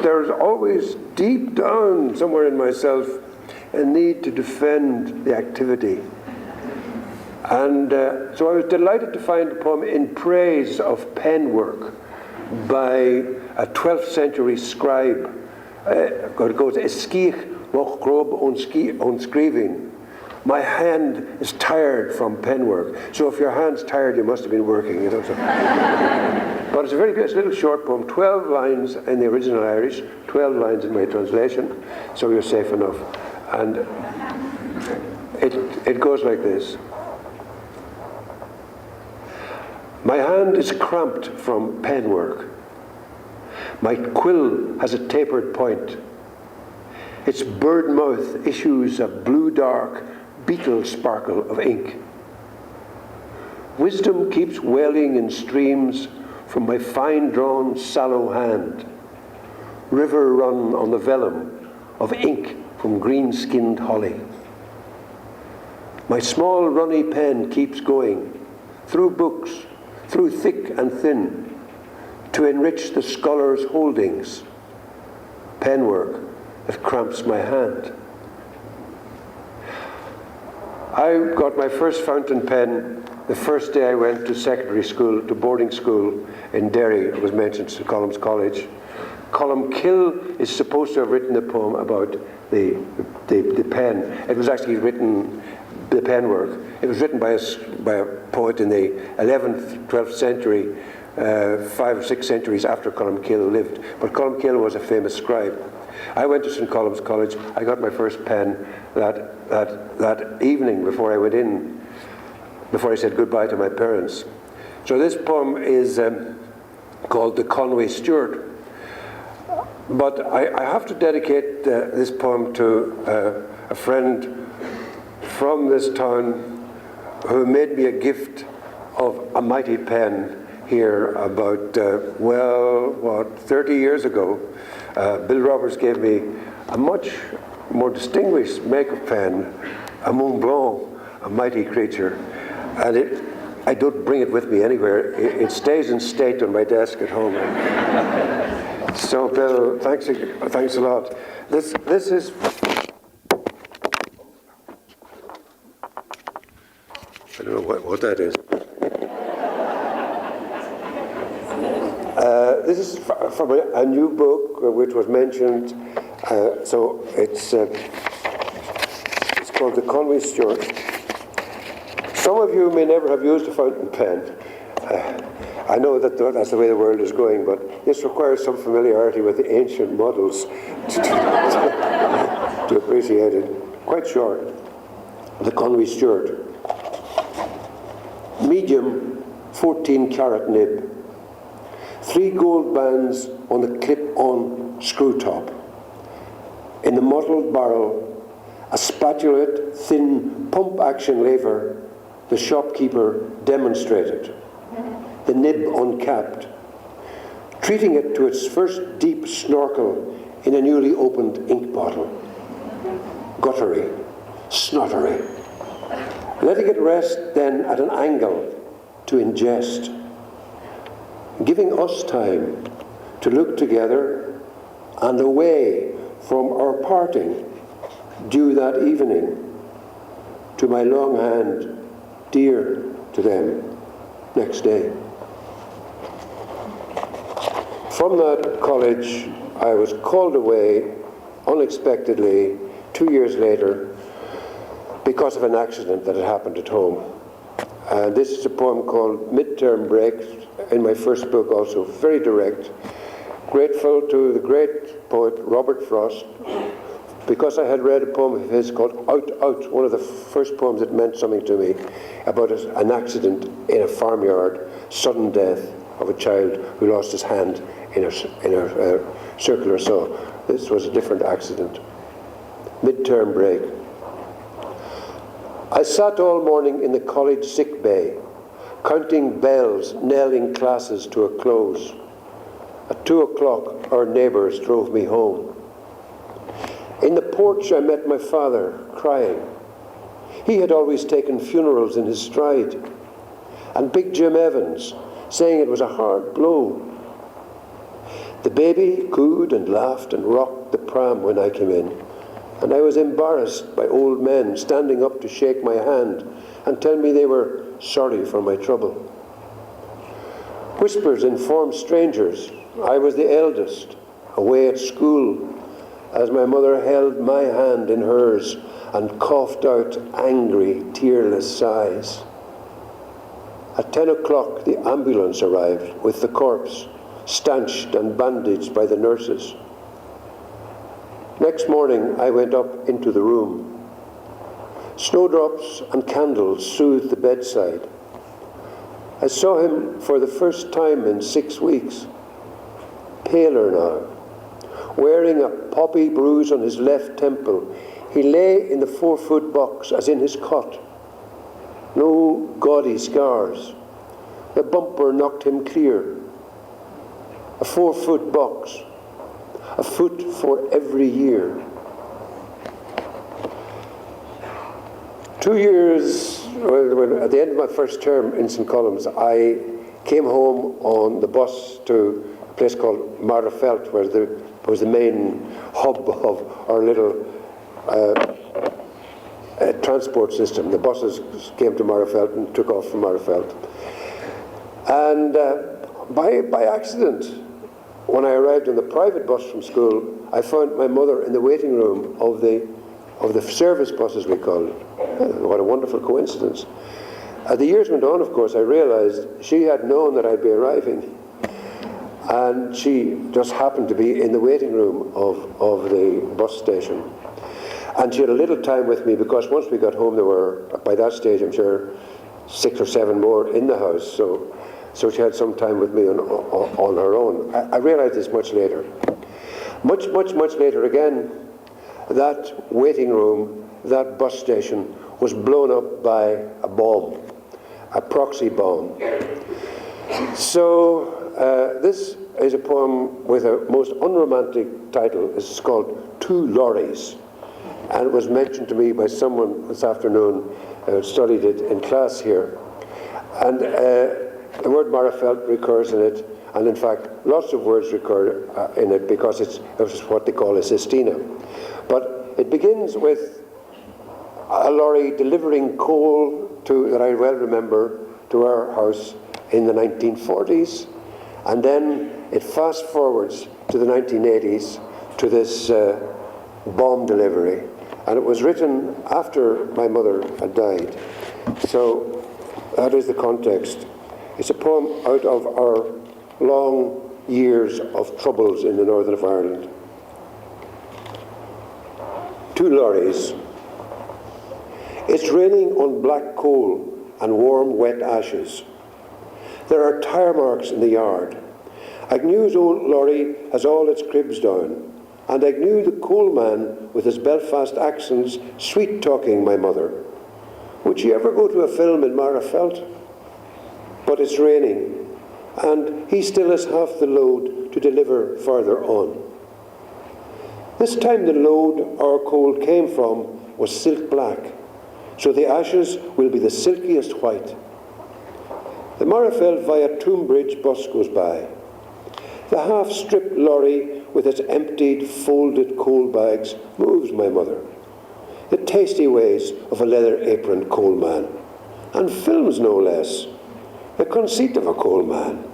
S7: there's always deep down somewhere in myself a need to defend the activity. And so I was delighted to find a poem in praise of pen work by a 12th century scribe. It goes, "Escich moch grob onskriving." My hand is tired from pen work. So if your hand's tired, you must have been working, you know. So. But it's a very good, it's a little short poem, 12 lines in the original Irish, 12 lines in my translation, so you're safe enough. And it goes like this. My hand is cramped from pen work. My quill has a tapered point. Its bird mouth issues a blue-dark beetle sparkle of ink. Wisdom keeps welling in streams from my fine-drawn, sallow hand. River run on the vellum of ink from green-skinned holly. My small runny pen keeps going, through books, through thick and thin, to enrich the scholar's holdings. Pen work that cramps my hand. I got my first fountain pen the first day I went to secondary school, to boarding school in Derry. It was mentioned to Columns College. Columkill is supposed to have written a poem about the pen. It was actually written, the pen work. It was written by a poet in the 11th, 12th century, 5 or 6 centuries after Columkill lived. But Columkill was a famous scribe. I went to St. Columns College. I got my first pen that evening before I went in, before I said goodbye to my parents. So this poem is called The Conway Stewart. But I have to dedicate this poem to a friend from this town who made me a gift of a mighty pen here about, 30 years ago. Bill Roberts gave me a much more distinguished make-up pen, a Mont Blanc, a mighty creature. And I don't bring it with me anywhere. It stays in state on my desk at home. So, Bill, thanks a lot. This is. I don't know what that is. This is from a new book which was mentioned. So it's called The Conway Stewart. Some of you may never have used a fountain pen. I know that that's the way the world is going, but this requires some familiarity with the ancient models to appreciate it. Quite short. The Conway Stewart. Medium, 14-carat nib. 3 gold bands on the clip-on screw top. In the mottled barrel, a spatulate, thin pump-action lever the shopkeeper demonstrated. The nib uncapped, treating it to its first deep snorkel in a newly opened ink bottle. Guttery, snottery. Letting it rest then at an angle to ingest. Giving us time to look together and away from our parting due that evening to my long hand dear to them next day. From that college, I was called away unexpectedly 2 years later because of an accident that had happened at home. And this is a poem called Midterm Break, in my first book also, very direct. Grateful to the great poet Robert Frost, because I had read a poem of his called Out, Out, one of the first poems that meant something to me, about an accident in a farmyard, sudden death of a child who lost his hand in a circular saw. This was a different accident. Midterm break. I sat all morning in the college sick bay, counting bells, nailing classes to a close. At 2 o'clock, our neighbours drove me home. In the porch, I met my father, crying. He had always taken funerals in his stride. And Big Jim Evans, saying it was a hard blow. The baby cooed and laughed and rocked the pram when I came in. And I was embarrassed by old men standing up to shake my hand and tell me they were sorry for my trouble. Whispers informed strangers I was the eldest, away at school, as my mother held my hand in hers and coughed out angry, tearless sighs. At 10 o'clock, the ambulance arrived with the corpse, stanched and bandaged by the nurses. Next morning, I went up into the room. Snowdrops and candles soothed the bedside. I saw him for the first time in 6 weeks, paler now, wearing a poppy bruise on his left temple. He lay in the 4-foot box as in his cot. No gaudy scars. The bumper knocked him clear. A 4-foot box. A foot for every year. 2 years, well, at the end of my first term in St. Colum's, I came home on the bus to a place called Marafelt, where was the main hub of our little transport system. The buses came to Marafelt and took off from Marafelt. And by accident, when I arrived on the private bus from school, I found my mother in the waiting room of the service bus, as we called it. What a wonderful coincidence. As the years went on, of course, I realized she had known that I'd be arriving. And she just happened to be in the waiting room of the bus station. And she had a little time with me, because once we got home, there were, by that stage, I'm sure, 6 or 7 more in the house. So she had some time with me on her own. I realized this much later. Much later again, that waiting room, that bus station, was blown up by a bomb, a proxy bomb. So this is a poem with a most unromantic title. It's called Two Lorries. And it was mentioned to me by someone this afternoon who studied it in class here. And the word Marafelt recurs in it, and in fact, lots of words recur in it because it's what they call a sestina. But it begins with a lorry delivering coal that I well remember, to our house in the 1940s, and then it fast forwards to the 1980s to this bomb delivery, and it was written after my mother had died. So that is the context. It's a poem out of our long years of troubles in the northern of Ireland. Two lorries. It's raining on black coal and warm, wet ashes. There are tire marks in the yard. Agnew's old lorry has all its cribs down, and Agnew the coal man with his Belfast accents sweet-talking my mother. Would she ever go to a film in Marafelt? But it's raining, and he still has half the load to deliver further on. This time the load our coal came from was silk black, so the ashes will be the silkiest white. The Marafelt via Tombridge bus goes by. The half-stripped lorry with its emptied, folded coal bags moves my mother. The tasty ways of a leather-aproned coal man, and films no less, the conceit of a coal man.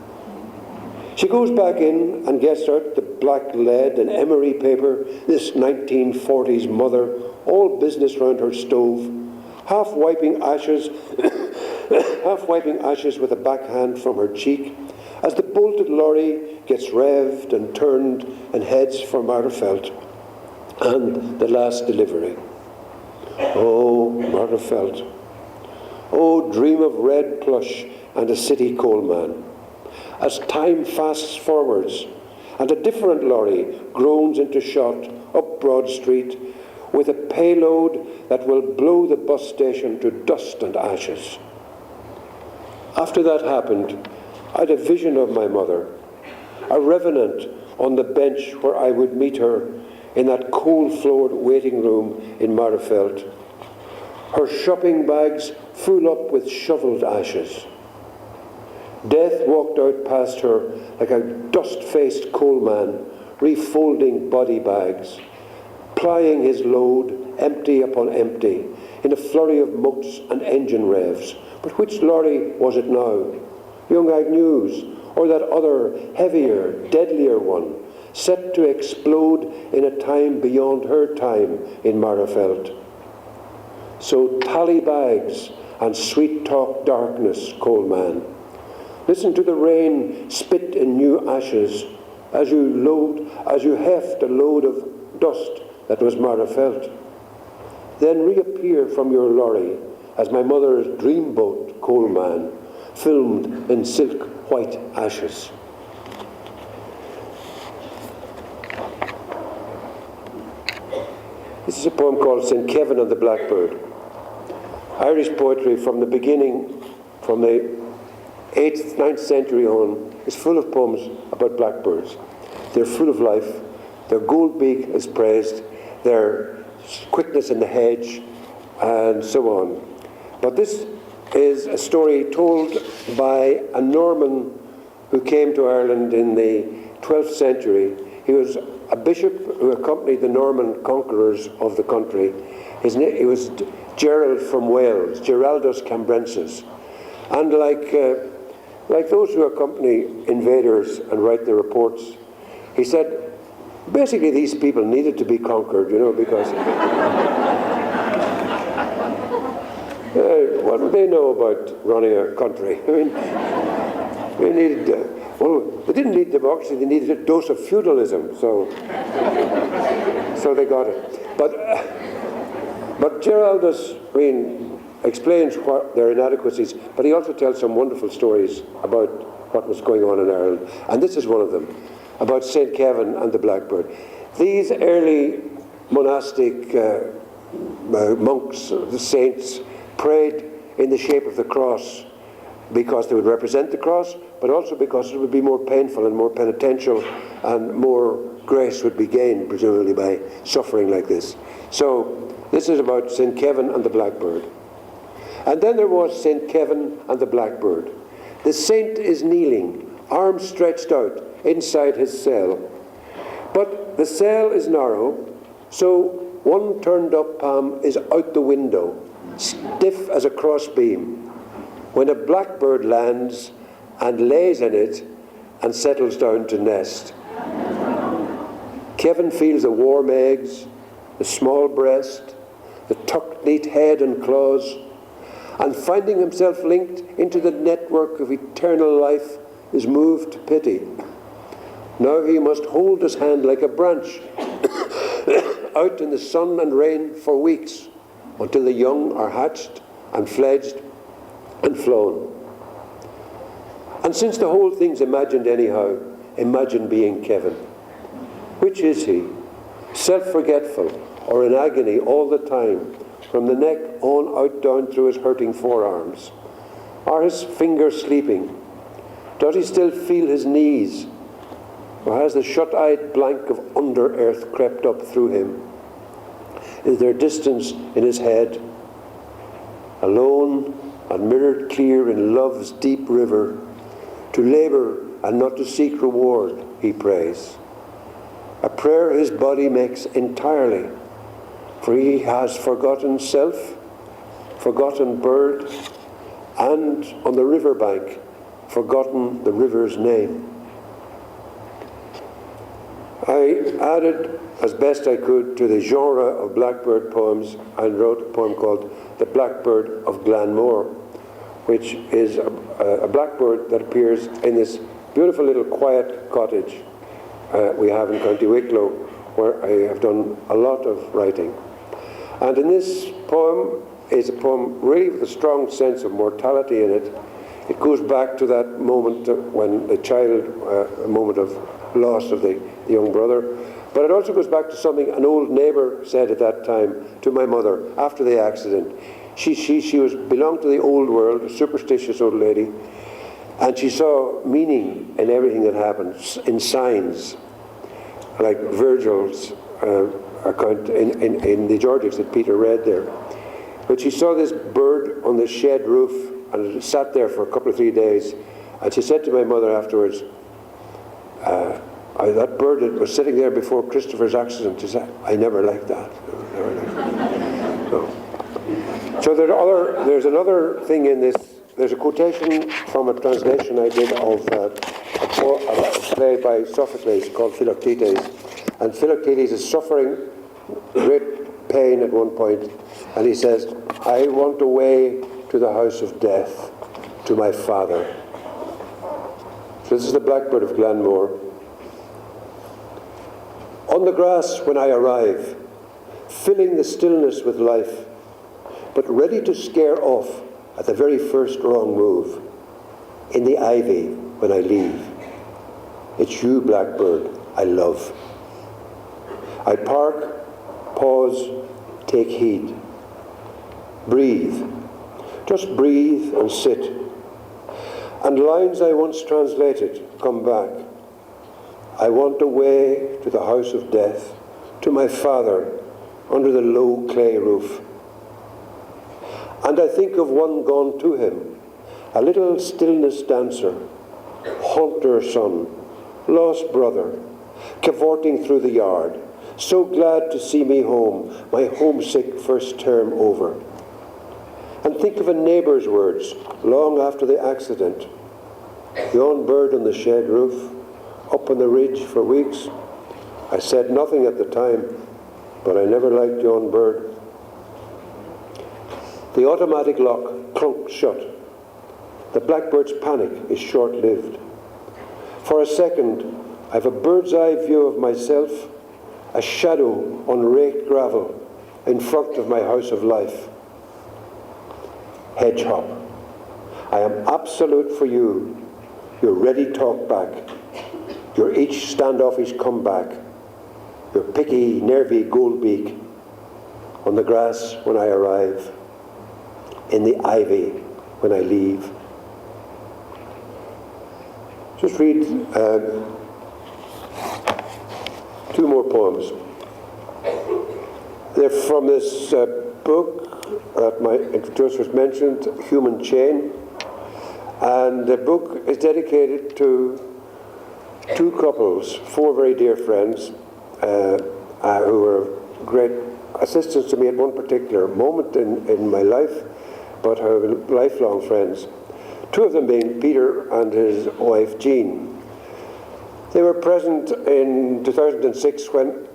S7: She goes back in and gets out the black lead and emery paper, this 1940s mother, all business round her stove, half wiping ashes with a backhand from her cheek, as the bolted lorry gets revved and turned and heads for Marafelt and the last delivery. Oh, Marafelt. Oh, dream of red plush and a city coalman. As time fasts forwards and a different lorry groans into shot up Broad Street with a payload that will blow the bus station to dust and ashes. After that happened, I had a vision of my mother, a revenant on the bench where I would meet her in that coal-floored waiting room in Marafelt, her shopping bags full up with shovelled ashes. Death walked out past her like a dust-faced coalman, refolding body bags, plying his load, empty upon empty, in a flurry of moats and engine revs. But which lorry was it now? Young Agnew's, or that other, heavier, deadlier one, set to explode in a time beyond her time in Marafelt? So tally bags and sweet-talk darkness, coalman. Listen to the rain spit in new ashes as you heft a load of dust that was Marafelt. Then reappear from your lorry as my mother's dreamboat coalman, filmed in silk white ashes. This is a poem called St. Kevin and the Blackbird. Irish poetry from the beginning, from the 8th, 9th century on, is full of poems about blackbirds. They're full of life. Their gold beak is praised, their quickness in the hedge, and so on. But this is a story told by a Norman who came to Ireland in the 12th century. He was a bishop who accompanied the Norman conquerors of the country. He was Gerald from Wales, Geraldus Cambrensis. And like those who accompany invaders and write their reports, he said, basically these people needed to be conquered, because what would they know about running a country? I mean, they needed, they didn't need democracy, they needed a dose of feudalism, so they got it. But Geraldus, explains what their inadequacies, but he also tells some wonderful stories about what was going on in Ireland. And this is one of them, about St. Kevin and the Blackbird. These early monastic monks, the saints, prayed in the shape of the cross because they would represent the cross, but also because it would be more painful and more penitential, and more grace would be gained, presumably, by suffering like this. So this is about St. Kevin and the Blackbird. And then there was St. Kevin and the Blackbird. The saint is kneeling, arms stretched out inside his cell. But the cell is narrow, so one turned up palm is out the window, stiff as a crossbeam, when a blackbird lands and lays in it and settles down to nest. Kevin feels the warm eggs, the small breast, the tucked neat head and claws, and finding himself linked into the network of eternal life is moved to pity. Now he must hold his hand like a branch out in the sun and rain for weeks until the young are hatched and fledged and flown. And since the whole thing's imagined anyhow, imagine being Kevin. Which is he? Self-forgetful or in agony all the time, from the neck on out down through his hurting forearms? Are his fingers sleeping? Does he still feel his knees? Or has the shut-eyed blank of under-earth crept up through him? Is there distance in his head? Alone and mirrored clear in love's deep river, to labour and not to seek reward, he prays. A prayer his body makes entirely, for he has forgotten self, forgotten bird, and on the riverbank, forgotten the river's name. I added as best I could to the genre of blackbird poems and wrote a poem called The Blackbird of Glanmore, which is a blackbird that appears in this beautiful little quiet cottage we have in County Wicklow, where I have done a lot of writing. And in this poem is a poem really with a strong sense of mortality in it. It goes back to that moment when the child, a moment of loss of the young brother. But it also goes back to something an old neighbour said at that time to my mother after the accident. She belonged to the old world, a superstitious old lady, and she saw meaning in everything that happened, in signs, like Virgil's account in the Georgics that Peter read there. But she saw this bird on the shed roof, and it sat there for a couple of 3 days, and she said to my mother afterwards, that bird that was sitting there before Christopher's accident, she said, I never liked that. Never liked that. So there's another thing in this. There's a quotation from a translation I did of a play by Sophocles called Philoctetes. And Philoctetes is suffering great pain at one point, and he says, I want away to the house of death, to my father. So this is the Blackbird of Glanmore. On the grass when I arrive, filling the stillness with life, but ready to scare off at the very first wrong move. In the ivy when I leave. It's you, blackbird, I love. I park, pause, take heed. Breathe. Just breathe and sit. And lines I once translated come back. I want away to the house of death, to my father, under the low clay roof. And I think of one gone to him, a little stillness dancer, haunter son, lost brother, cavorting through the yard, so glad to see me home, my homesick first term over. And think of a neighbour's words, long after the accident. Yon bird on the shed roof, up on the ridge for weeks. I said nothing at the time, but I never liked yon bird. The automatic lock clunked shut. The blackbird's panic is short-lived. For a second, I have a bird's eye view of myself, a shadow on raked gravel in front of my house of life. Hedgehop, I am absolute for you, your ready talk back, your each standoffish comeback, your picky, nervy goldbeak, on the grass when I arrive, in the ivy when I leave. Just read two more poems. They're from this book that my introducer mentioned, Human Chain. And the book is dedicated to two couples, four very dear friends, who were great assistants to me at one particular moment in my life, but are lifelong friends. Two of them being Peter and his wife Jean. They were present in 2006 when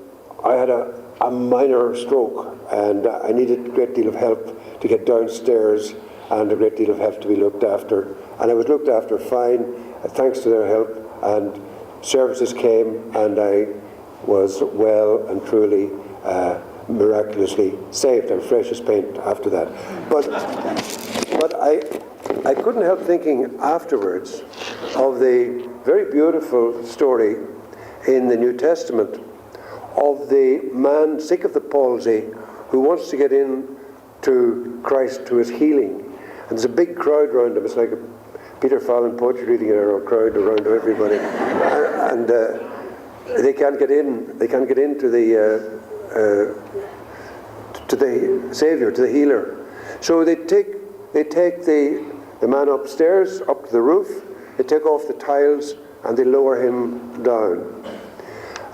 S7: I had a minor stroke and I needed a great deal of help to get downstairs and a great deal of help to be looked after. And I was looked after fine, thanks to their help, and services came and I was well and truly miraculously saved and fresh as paint after that. But I couldn't help thinking afterwards of the very beautiful story in the New Testament of the man sick of the palsy who wants to get in to Christ, to his healing. And there's a big crowd around him. It's like a Peter Fallon poetry reading in a crowd around everybody. And they can't get in. They can't get into the Savior, to the healer. So they take the man upstairs, up to the roof. They take off the tiles and they lower him down.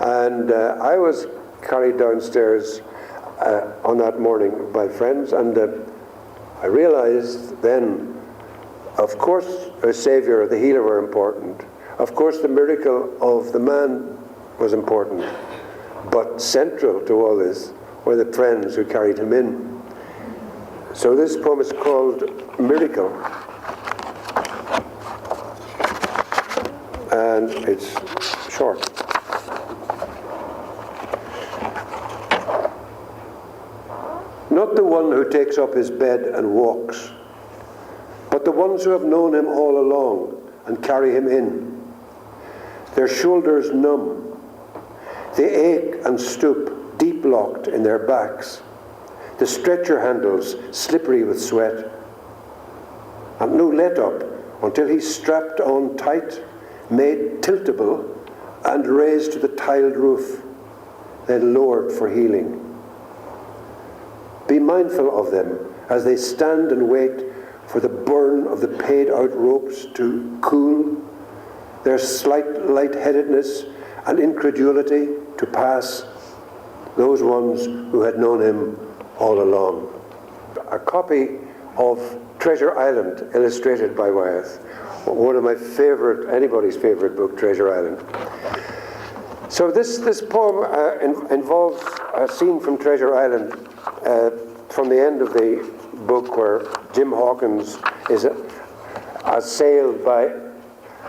S7: And I was carried downstairs on that morning by friends, and I realized then, of course, the Savior, the healer were important. Of course, the miracle of the man was important. But central to all this were the friends who carried him in. So this poem is called Miracle. And it's short. Not the one who takes up his bed and walks, but the ones who have known him all along and carry him in. Their shoulders numb, they ache and stoop, deep locked in their backs, the stretcher handles slippery with sweat, and no let up until he's strapped on tight, made tiltable, and raised to the tiled roof, then lowered for healing. Be mindful of them as they stand and wait for the burn of the paid out ropes to cool, their slight lightheadedness and incredulity to pass, those ones who had known him all along. A copy of Treasure Island, illustrated by Wyeth, one of my favourite, anybody's favourite book, Treasure Island. So this poem involves a scene from Treasure Island from the end of the book where Jim Hawkins is assailed by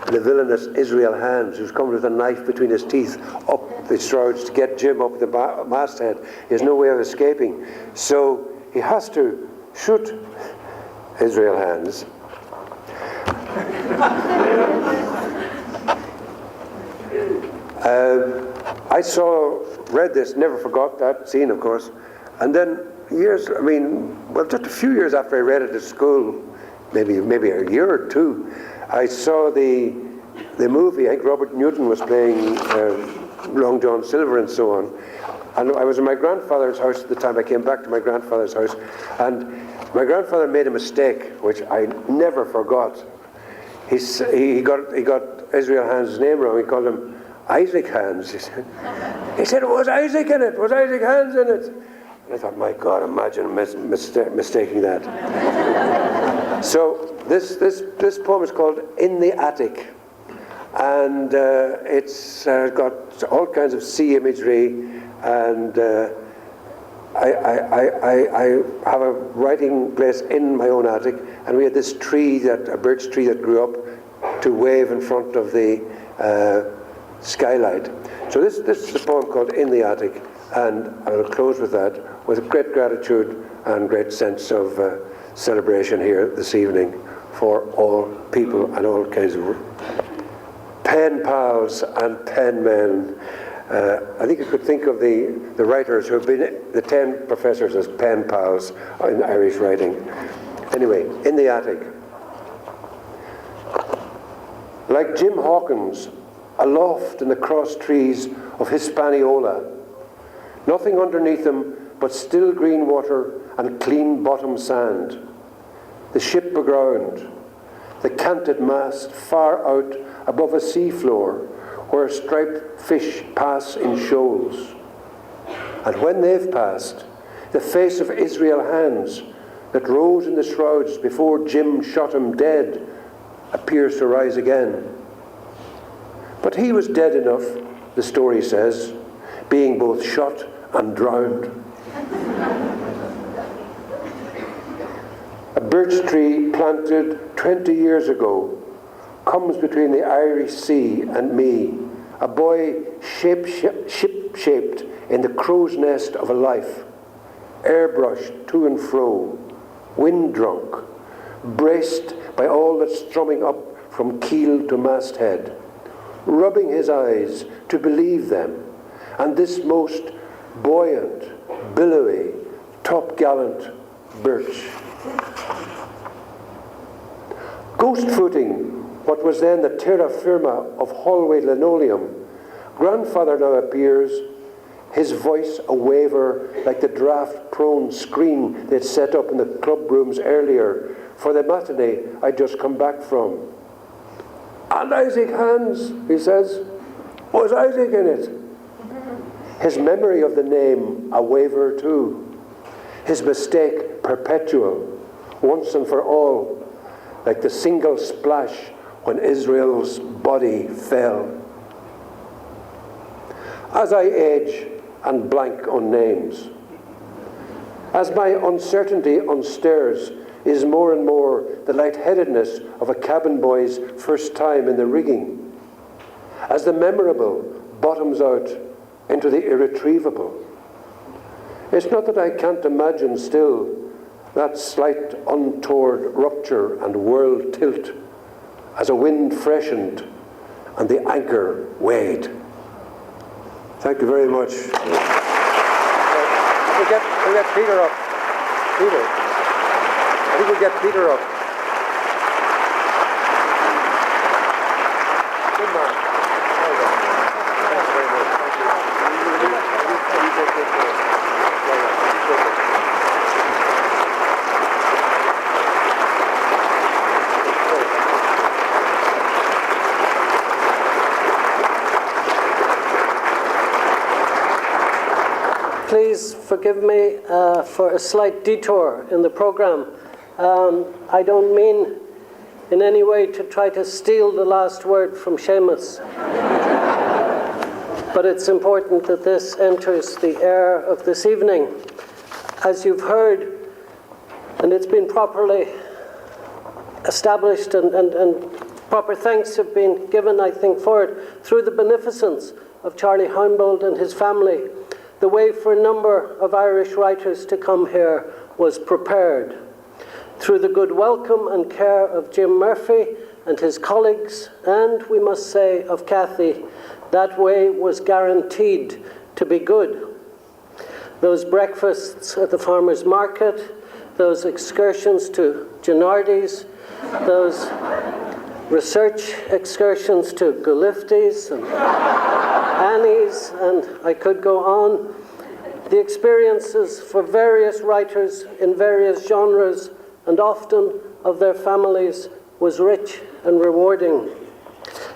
S7: the villainous Israel Hands, who's come with a knife between his teeth up the shrouds to get Jim up the masthead. He has no way of escaping. So he has to shoot Israel Hands. I read this, never forgot that scene, of course. And then just a few years after I read it at school, maybe a year or two, I saw the movie. I think Robert Newton was playing Long John Silver and so on. And I was in my grandfather's house at the time. I came back to my grandfather's house, and my grandfather made a mistake, which I never forgot. He got Israel Hands' name wrong. He called him Isaac Hands. He said, was Isaac in it? Was Isaac Hands in it? And I thought, my God, imagine mistaking that. So this poem is called In the Attic. And it's got all kinds of sea imagery, and I have a writing place in my own attic, and we had this tree, a birch tree that grew up to wave in front of the skylight. So this is a poem called In the Attic, and I will close with that, with great gratitude and great sense of celebration here this evening for all people and all kinds of pen pals and pen men. I think you could think of the writers who have been the 10 professors as pen pals in Irish writing. Anyway, In the Attic. Like Jim Hawkins, aloft in the cross trees of Hispaniola, nothing underneath them but still green water and clean bottom sand. The ship aground, the canted mast far out above a seafloor where striped fish pass in shoals. And when they've passed, the face of Israel hands that rose in the shrouds before Jim shot him dead appears to rise again. But he was dead enough, the story says, being both shot and drowned. A birch tree planted 20 years ago comes between the Irish Sea and me, a boy ship-shaped in the crow's nest of a life, airbrushed to and fro, wind-drunk, braced by all that's strumming up from keel to masthead, rubbing his eyes to believe them, and this most buoyant, billowy, top-gallant birch. Ghost-footing what was then the terra firma of hallway linoleum, grandfather now appears, his voice a waver like the draft-prone screen they'd set up in the club rooms earlier for the matinee I'd just come back from. And Isaac Hans, he says, was Isaac in it? His memory of the name a waver too. His mistake perpetual, once and for all, like the single splash when Israel's body fell. As I age and blank on names, as my uncertainty on stairs is more and more the lightheadedness of a cabin boy's first time in the rigging, as the memorable bottoms out into the irretrievable, it's not that I can't imagine still that slight untoward rupture and world tilt as a wind freshened and the anchor weighed. Thank you very much. We'll get Peter up. Peter. I think we'll get Peter up. Good man. Well done. Thank you very much.
S4: Please forgive me for a slight detour in the program. I don't mean in any way to try to steal the last word from Seamus. But it's important that this enters the air of this evening. As you've heard, and it's been properly established and proper thanks have been given, I think, for it, through the beneficence of Charlie Heimbold and his family, the way for a number of Irish writers to come here was prepared. Through the good welcome and care of Jim Murphy and his colleagues, and we must say of Cathy, that way was guaranteed to be good. Those breakfasts at the farmer's market, those excursions to Gennardi's, those research excursions to Galifty's and Annie's, and I could go on. The experiences for various writers in various genres and often of their families was rich and rewarding.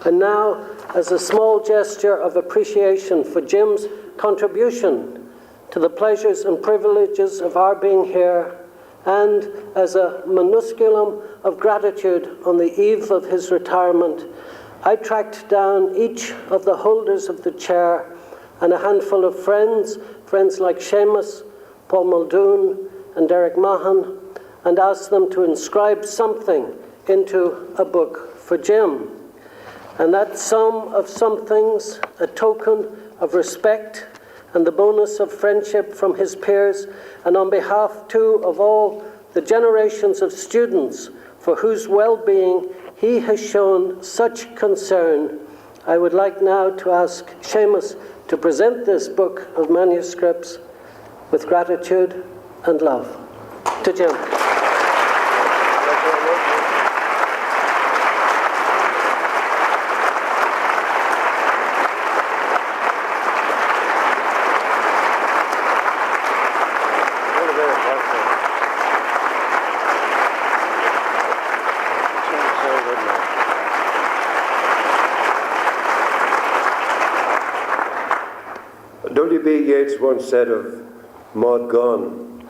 S4: And now, as a small gesture of appreciation for Jim's contribution to the pleasures and privileges of our being here, and as a minusculum of gratitude on the eve of his retirement, I tracked down each of the holders of the chair and a handful of friends like Seamus, Paul Muldoon, and Derek Mahan, and asked them to inscribe something into a book for Jim. And that sum of somethings, a token of respect and the bonus of friendship from his peers, and on behalf too of all the generations of students for whose well-being he has shown such concern, I would like now to ask Seamus to present this book of manuscripts with gratitude and love. To Jim.
S7: B. Yeats once said of Maud Gonne,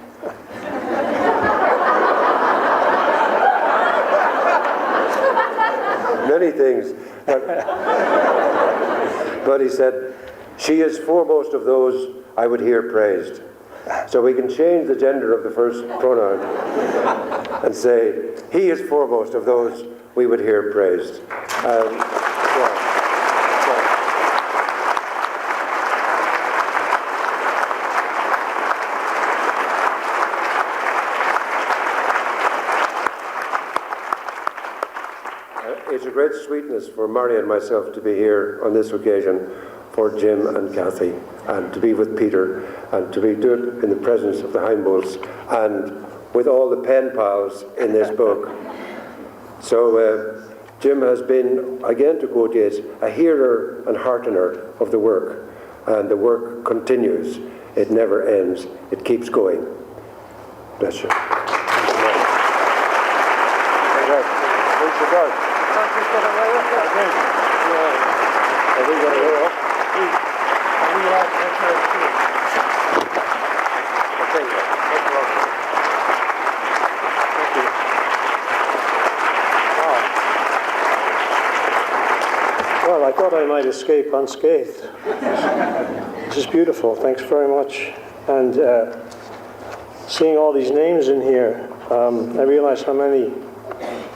S7: many things, but he said, she is foremost of those I would hear praised. So we can change the gender of the first pronoun and say, he is foremost of those we would hear praised. It's a great sweetness for Mary and myself to be here on this occasion for Jim and Kathy, and to be with Peter, and to be doing it in the presence of the Heimbolds, and with all the pen pals in this book. So Jim has been, again to quote Yeats, a hearer and heartener of the work, and the work continues. It never ends. It keeps going. Bless you.
S1: Well, I thought I might escape unscathed. This is beautiful. Thanks very much. And seeing all these names in here, I realize how many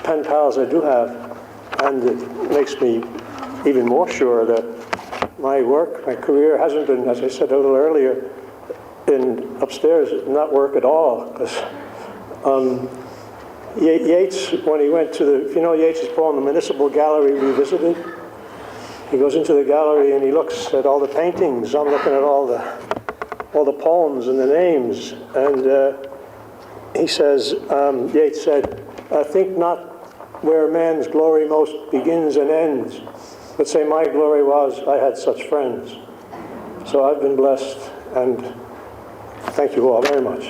S1: pen pals I do have, and it makes me even more sure that my work, my career hasn't been, as I said a little earlier, in upstairs, not work at all. Because Yeats, when he went to the, if you know Yeats' poem, The Municipal Gallery Revisited, he goes into the gallery and he looks at all the paintings. I'm looking at all the poems and the names, and he says, Yeats said, think not where man's glory most begins and ends, but say my glory was I had such friends. So I've been blessed, and thank you all very much.